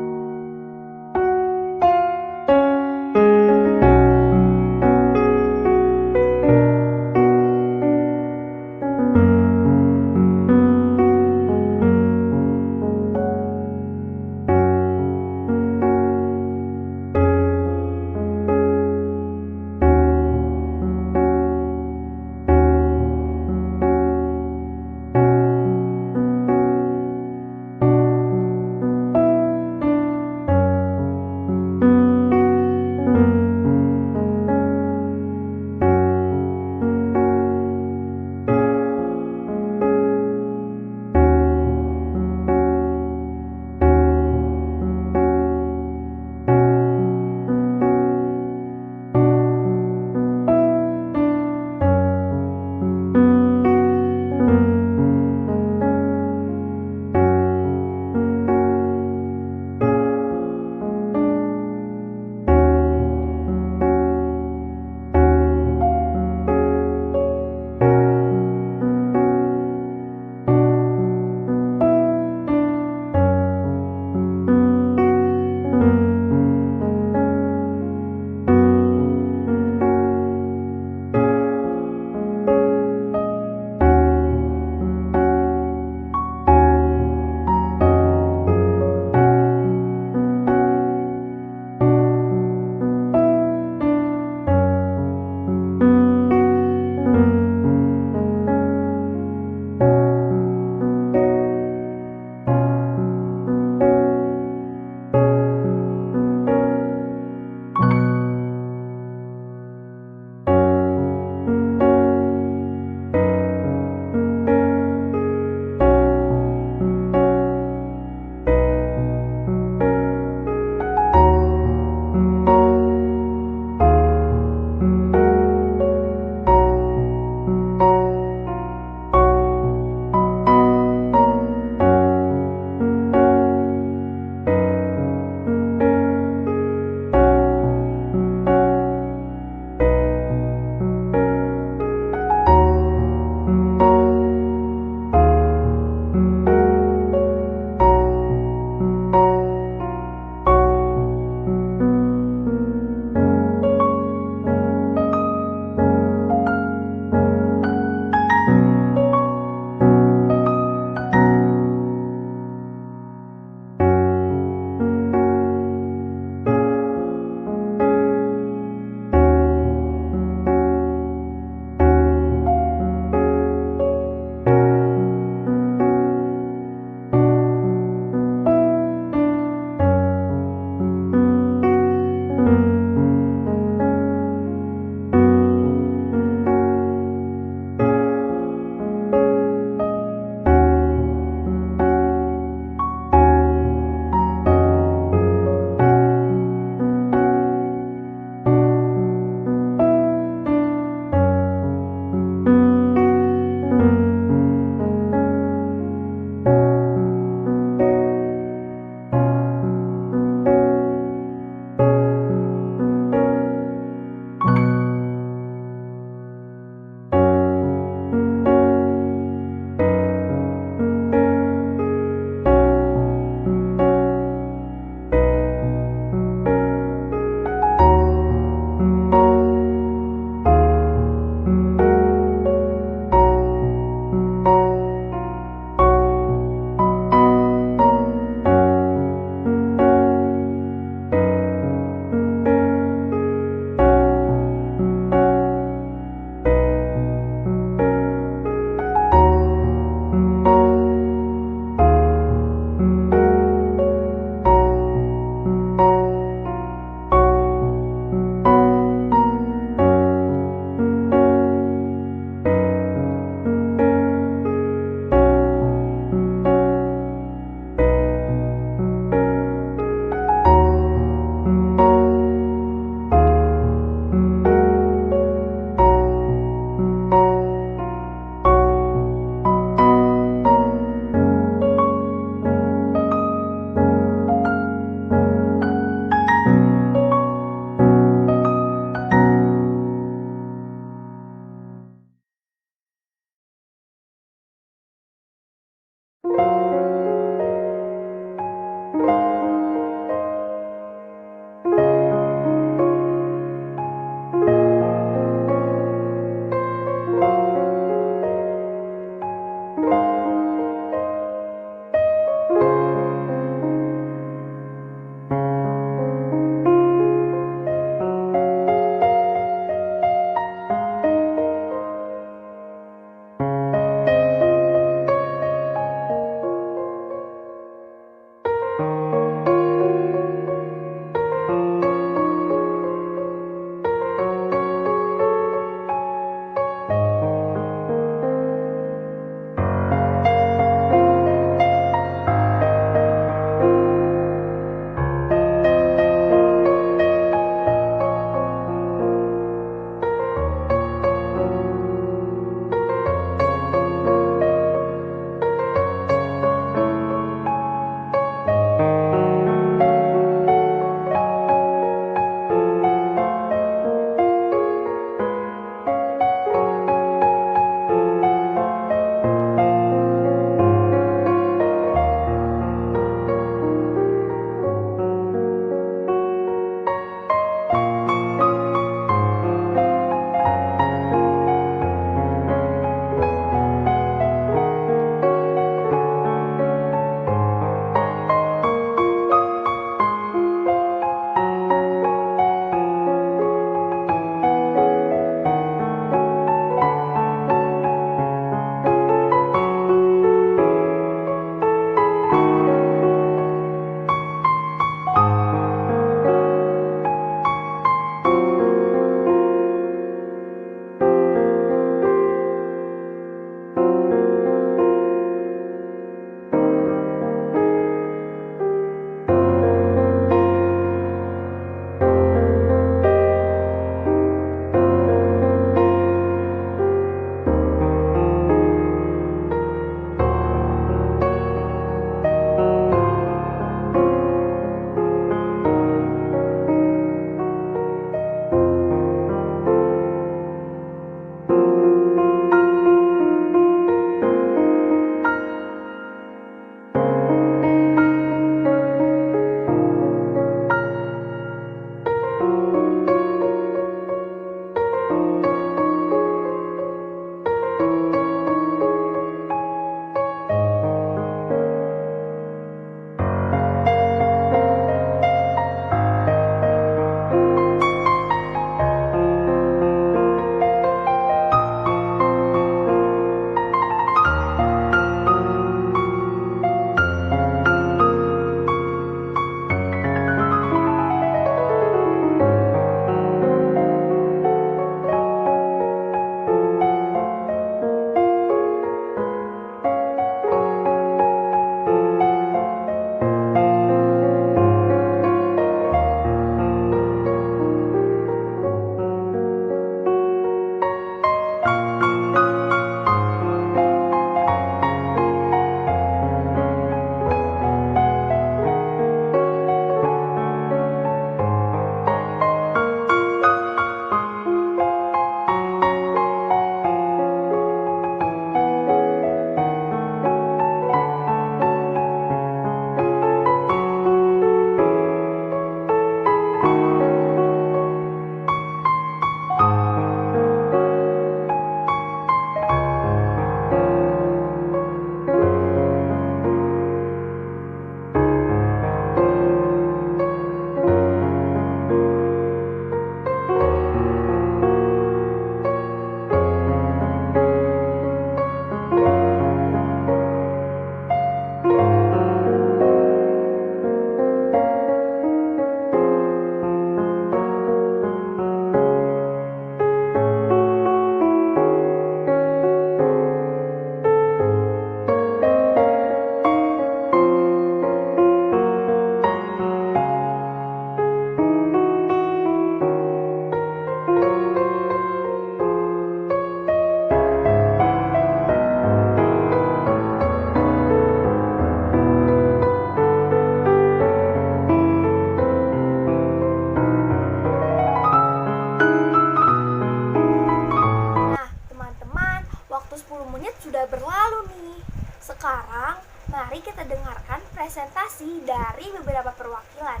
Sekarang, mari kita dengarkan presentasi dari beberapa perwakilan.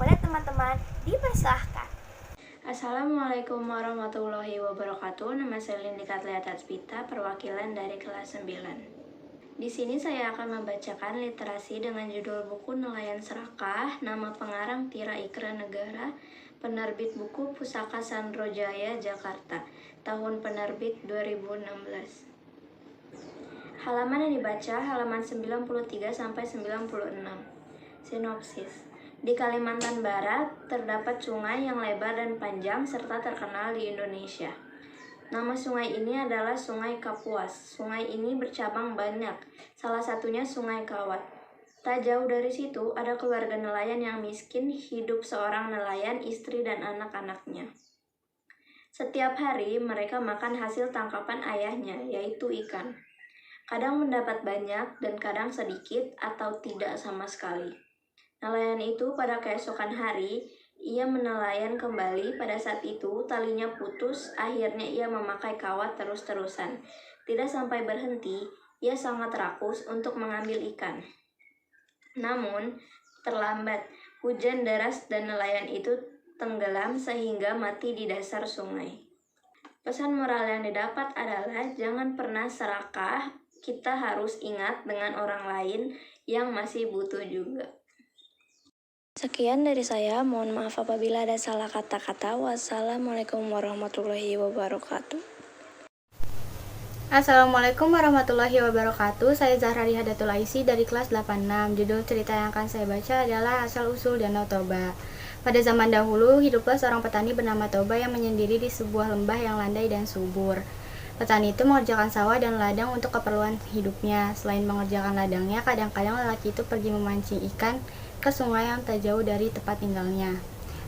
Boleh teman-teman dipersilahkan. Assalamualaikum warahmatullahi wabarakatuh. Nama saya Lindi Katlia Tatspita, perwakilan dari kelas 9. Di sini saya akan membacakan literasi dengan judul buku Nelayan Serakah, nama pengarang Tira Ikra Negara, penerbit buku Pusaka Sandrojaya Jakarta, tahun penerbit 2016. Halaman yang dibaca halaman 93 sampai 96. Sinopsis. Di Kalimantan Barat, terdapat sungai yang lebar dan panjang serta terkenal di Indonesia. Nama sungai ini adalah Sungai Kapuas. Sungai ini bercabang banyak, salah satunya Sungai Kawat. Tak jauh dari situ, ada keluarga nelayan yang miskin, hidup seorang nelayan, istri dan anak-anaknya. Setiap hari, mereka makan hasil tangkapan ayahnya, yaitu ikan. Kadang mendapat banyak dan kadang sedikit atau tidak sama sekali. Nelayan itu pada keesokan hari, ia menelayan kembali. Pada saat itu, talinya putus, akhirnya ia memakai kawat terus-terusan. Tidak sampai berhenti, ia sangat rakus untuk mengambil ikan. Namun, terlambat, hujan deras dan nelayan itu tenggelam sehingga mati di dasar sungai. Pesan moral yang didapat adalah jangan pernah serakah, kita harus ingat dengan orang lain yang masih butuh juga. Sekian dari saya, mohon maaf apabila ada salah kata-kata. Wassalamualaikum warahmatullahi wabarakatuh. Assalamualaikum warahmatullahi wabarakatuh. Saya Zahra Rihadatul Aisy dari kelas 86. Judul cerita yang akan saya baca adalah Asal-usul Danau Toba. Pada zaman dahulu, hiduplah seorang petani bernama Toba yang menyendiri di sebuah lembah yang landai dan subur. Petani itu mengerjakan sawah dan ladang untuk keperluan hidupnya. Selain mengerjakan ladangnya, kadang-kadang lelaki itu pergi memancing ikan ke sungai yang tak jauh dari tempat tinggalnya.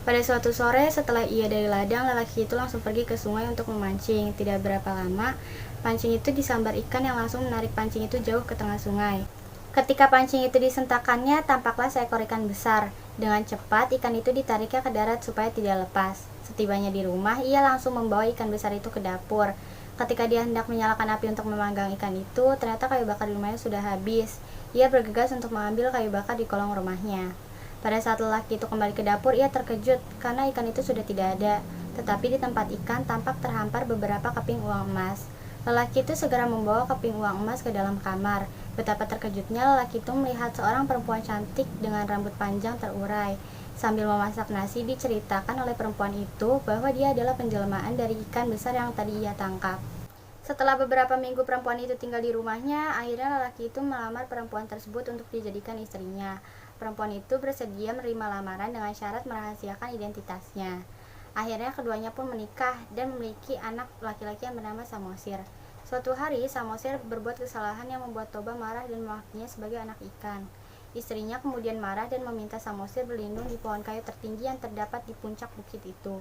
Pada suatu sore, setelah ia dari ladang, lelaki itu langsung pergi ke sungai untuk memancing. Tidak berapa lama, pancing itu disambar ikan yang langsung menarik pancing itu jauh ke tengah sungai. Ketika pancing itu disentakannya, tampaklah seekor ikan besar. Dengan cepat, ikan itu ditariknya ke darat supaya tidak lepas. Setibanya di rumah, ia langsung membawa ikan besar itu ke dapur. Ketika dia hendak menyalakan api untuk memanggang ikan itu, ternyata kayu bakar di rumahnya sudah habis. Ia bergegas untuk mengambil kayu bakar di kolong rumahnya. Pada saat lelaki itu kembali ke dapur, ia terkejut karena ikan itu sudah tidak ada. Tetapi di tempat ikan tampak terhampar beberapa keping uang emas. Lelaki itu segera membawa keping uang emas ke dalam kamar. Betapa terkejutnya lelaki itu melihat seorang perempuan cantik dengan rambut panjang terurai. Sambil memasak nasi, diceritakan oleh perempuan itu bahwa dia adalah penjelmaan dari ikan besar yang tadi ia tangkap. Setelah beberapa minggu perempuan itu tinggal di rumahnya, akhirnya lelaki itu melamar perempuan tersebut untuk dijadikan istrinya. Perempuan itu bersedia menerima lamaran dengan syarat merahasiakan identitasnya. Akhirnya keduanya pun menikah dan memiliki anak laki-laki yang bernama Samosir. Suatu hari, Samosir berbuat kesalahan yang membuat Toba marah dan memakinya sebagai anak ikan. Istrinya kemudian marah dan meminta Samosir berlindung di pohon kayu tertinggi yang terdapat di puncak bukit itu.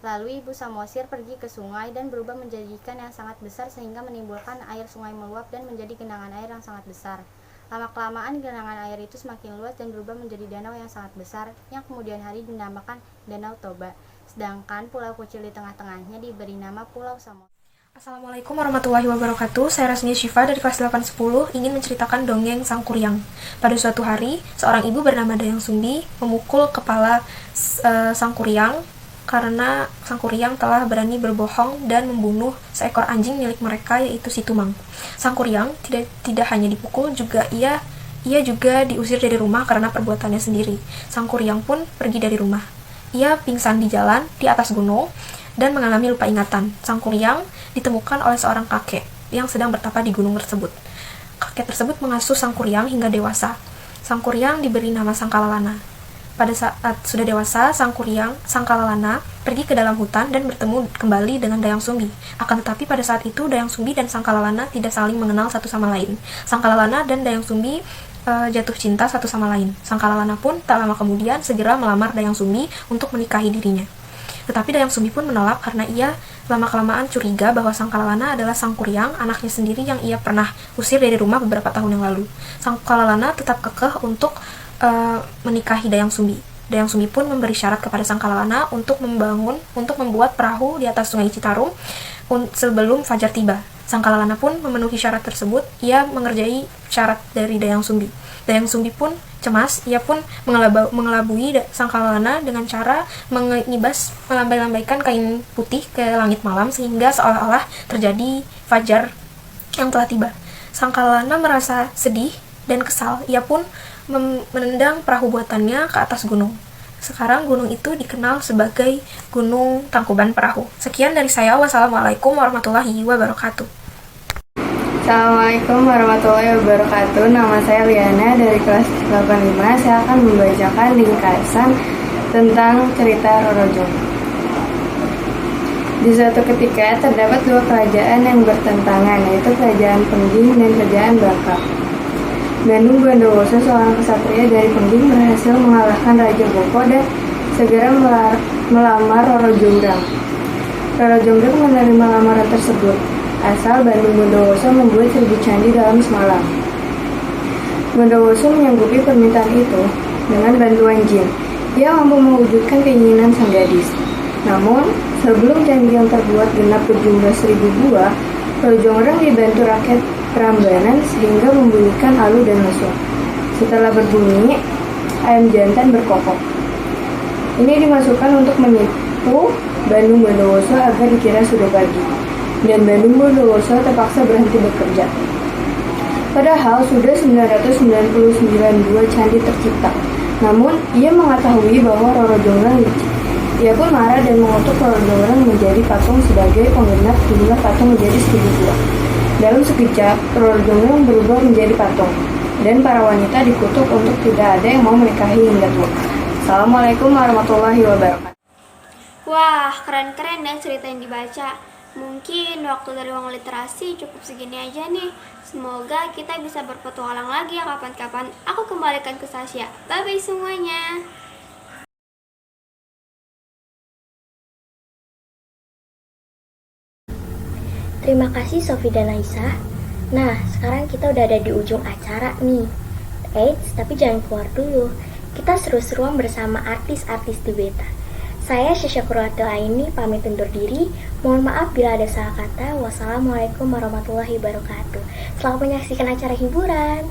Lalu ibu Samosir pergi ke sungai dan berubah menjadi ikan yang sangat besar sehingga menimbulkan air sungai meluap dan menjadi genangan air yang sangat besar. Lama-kelamaan genangan air itu semakin luas dan berubah menjadi danau yang sangat besar yang kemudian hari dinamakan Danau Toba. Sedangkan pulau kecil di tengah-tengahnya diberi nama Pulau Samosir. Assalamualaikum warahmatullahi wabarakatuh. Saya Rasmi Syifa dari kelas 810 ingin menceritakan dongeng Sang Kuryang. Pada suatu hari, seorang ibu bernama Dayang Sumbi memukul kepala Sang Kuryang karena Sang Kuryang telah berani berbohong dan membunuh seekor anjing milik mereka, yaitu si Tumang. Sang Kuryang tidak hanya dipukul, juga ia juga diusir dari rumah karena perbuatannya sendiri. Sang Kuryang pun pergi dari rumah. Ia pingsan di jalan di atas gunung dan mengalami lupa ingatan. Sang Kuryang ditemukan oleh seorang kakek yang sedang bertapa di gunung tersebut. Kakek tersebut mengasuh Sang Kuryang hingga dewasa. Sang Kuryang diberi nama Sang Kalalana. Pada saat sudah dewasa, Sang Kalalana pergi ke dalam hutan dan bertemu kembali dengan Dayang Sumbi. Akan tetapi pada saat itu Dayang Sumbi dan Sang Kalalana tidak saling mengenal satu sama lain. Sang Kalalana dan Dayang Sumbi jatuh cinta satu sama lain. Sang Kalalana pun tak lama kemudian segera melamar Dayang Sumbi untuk menikahi dirinya. Tetapi Dayang Sumbi pun menolak karena ia lama-kelamaan curiga bahwa Sang Kalalana adalah Sang Kuryang, anaknya sendiri yang ia pernah usir dari rumah beberapa tahun yang lalu. Sang Kalalana tetap kekeh untuk menikahi Dayang Sumbi. Dayang Sumbi pun memberi syarat kepada Sang Kalalana untuk membuat perahu di atas sungai Citarum sebelum fajar tiba. Sang Kalalana pun memenuhi syarat tersebut. Ia mengerjai syarat dari Dayang Sumbi. Dayang Sumbi pun cemas. Ia pun mengelabui Sang Kalalana dengan cara melambai-lambaikan kain putih ke langit malam sehingga seolah-olah terjadi fajar yang telah tiba. Sang Kalalana merasa sedih dan kesal. Ia pun menendang perahu buatannya ke atas gunung. Sekarang gunung itu dikenal sebagai Gunung Tangkuban Perahu. Sekian dari saya. Wassalamualaikum warahmatullahi wabarakatuh. Assalamualaikum warahmatullahi wabarakatuh. Nama saya Liana dari kelas 85. Saya akan membacakan ringkasan tentang cerita Roro Jonggrang. Di suatu ketika terdapat dua kerajaan yang bertentangan, yaitu kerajaan Pengging dan kerajaan Baka. Bandung Bondowoso, seorang kesatria dari Pengging, berhasil mengalahkan Raja Boko dan segera melamar Roro Jonggrang. Roro Jonggrang menerima lamaran tersebut, asal Bandung Bondowoso membuat 1000 candi dalam semalam. Bondowoso menyanggupi permintaan itu dengan bantuan jin. Ia mampu mewujudkan keinginan sang gadis. Namun, sebelum candi yang terbuat genap berjumlah 1000 buah, Roro Jonggrang dibantu rakyat Prambanan sehingga membunyikan halu dan lesung. Setelah berbunyi, ayam jantan berkokok. Ini dimasukkan untuk menipu Bandung Bondowoso agar dikira sudah pagi. Dan Bandung Bondowoso terpaksa berhenti bekerja. Padahal sudah 999 buah candi tercipta. Namun, ia mengetahui bahwa Roro Jonggrang licik. Ia pun marah dan mengutuk Roro Jonggrang menjadi patung sebagai penggenap jumlah patung menjadi 1000 buah. Dalam sekejap, Roro Jonggrang berubah menjadi patung. Dan para wanita dikutuk untuk tidak ada yang mau menikahi hingga tua. Assalamualaikum warahmatullahi wabarakatuh. Wah, keren-keren ya cerita yang dibaca. Mungkin waktu dari Ruang Literasi cukup segini aja nih. Semoga kita bisa berpetualang lagi ya kapan-kapan. Aku kembalikan ke Sasya. Bye-bye semuanya. Terima kasih Sofi dan Aisyah. Nah, sekarang kita udah ada di ujung acara nih. Tapi jangan keluar dulu. Kita seru-seruan bersama artis-artis di Beta. Saya Syesha Kurwatil Aini pamit undur diri. Mohon maaf bila ada salah kata. Wassalamualaikum warahmatullahi wabarakatuh. Selamat menyaksikan acara hiburan.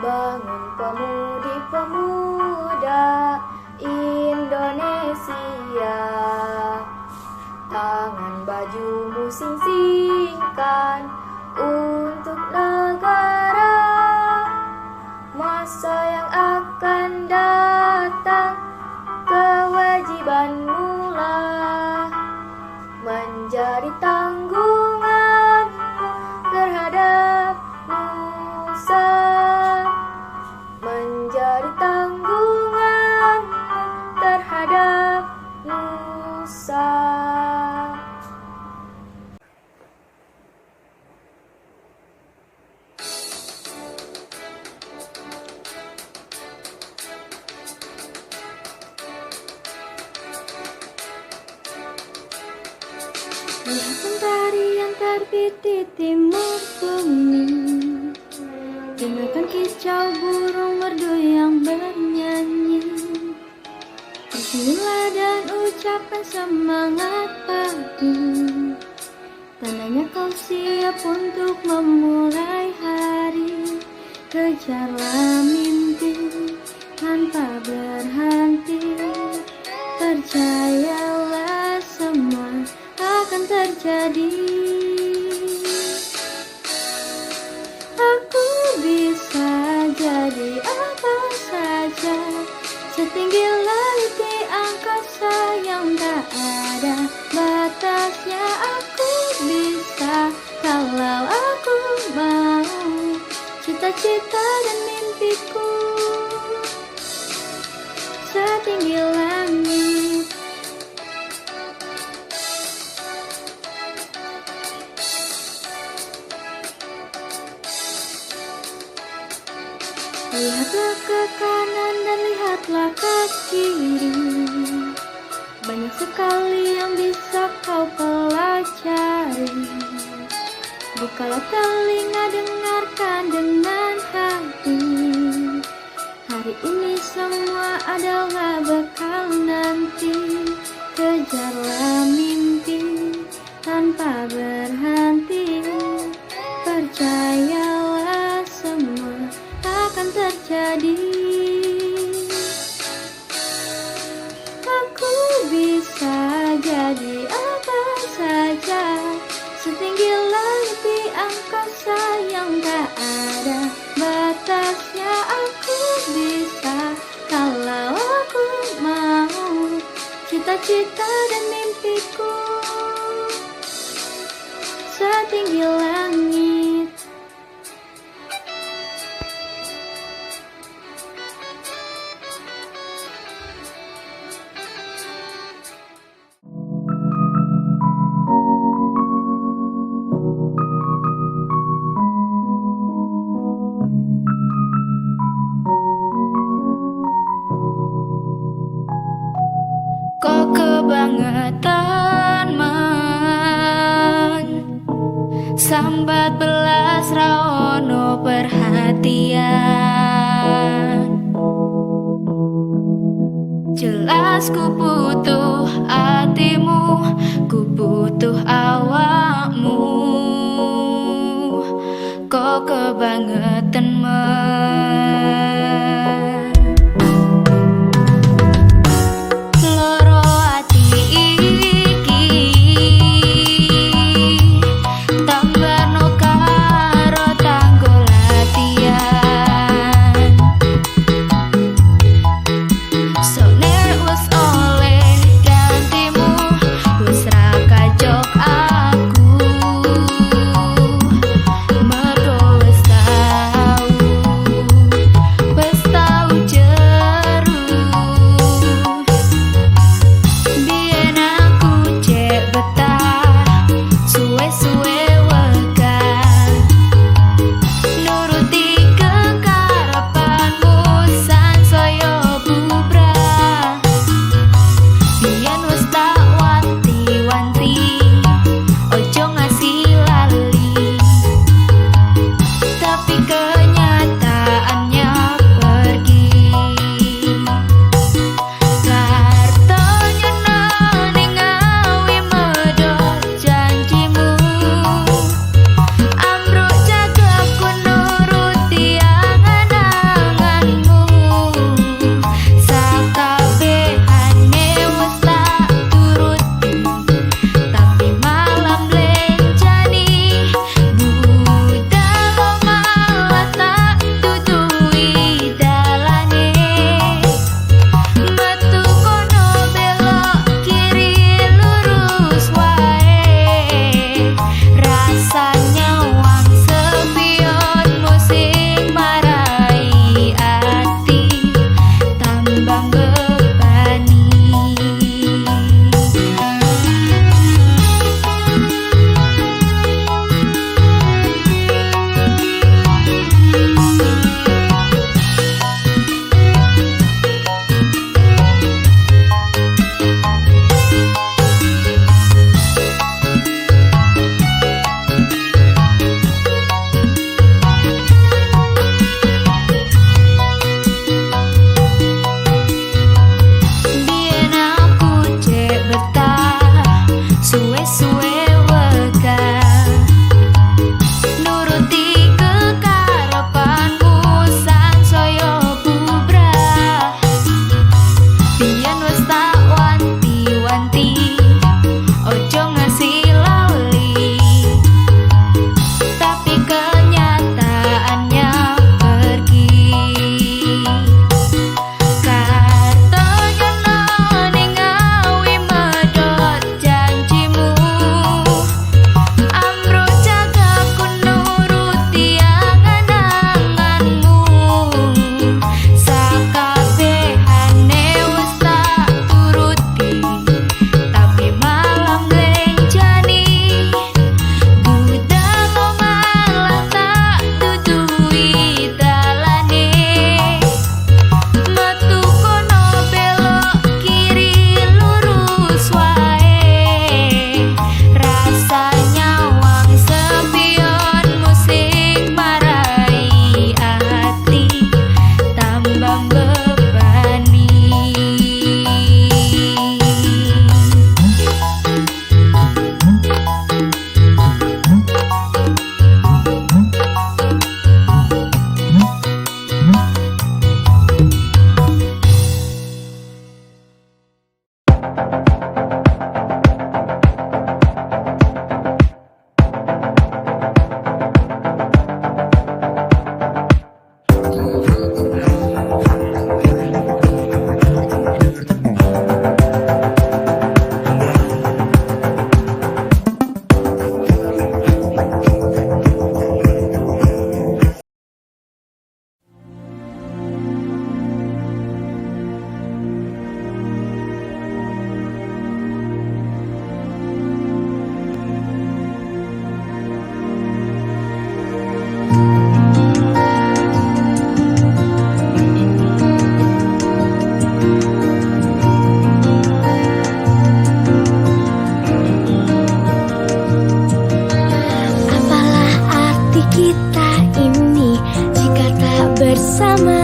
Bangun pemudi-pemuda Indonesia, tangan bajumu sing-singkan untuk negara. Masa yang akan datang, kewajibanmu lah menjadi tanggunganmu terhadap nusa. Menjadi tanggunganmu terhadap nusa. Lihat mentari yang terbit di timur bumi, dengarkan kicau burung merdu yang bernyanyi. Tersenyumlah dan ucapkan semangat pagi, tandanya kau siap untuk memulai hari. Kejarlah mimpi tanpa berhenti, percayalah semua akan terjadi. Aku bisa jadi apa saja, setinggi langit di angkasa yang tak ada batasnya. Aku bisa kalau aku mau, cita-cita dan mimpiku setinggi langit. Lihatlah ke kanan dan lihatlah ke kiri, banyak sekali yang bisa kau pelajari. Bukalah telinga, dengarkan dengan hati. Hari ini semua adalah bekal nanti. Kejarlah mimpi tanpa berhenti, percayalah semua akan terjadi. Aku bisa jadi apa cita-cita dan mimpiku setinggi langit. Kok kebangetan man, sambat belas raono perhatian. Jelas ku butuh hatimu, ku butuh awakmu. Kok kebangetan man. bersama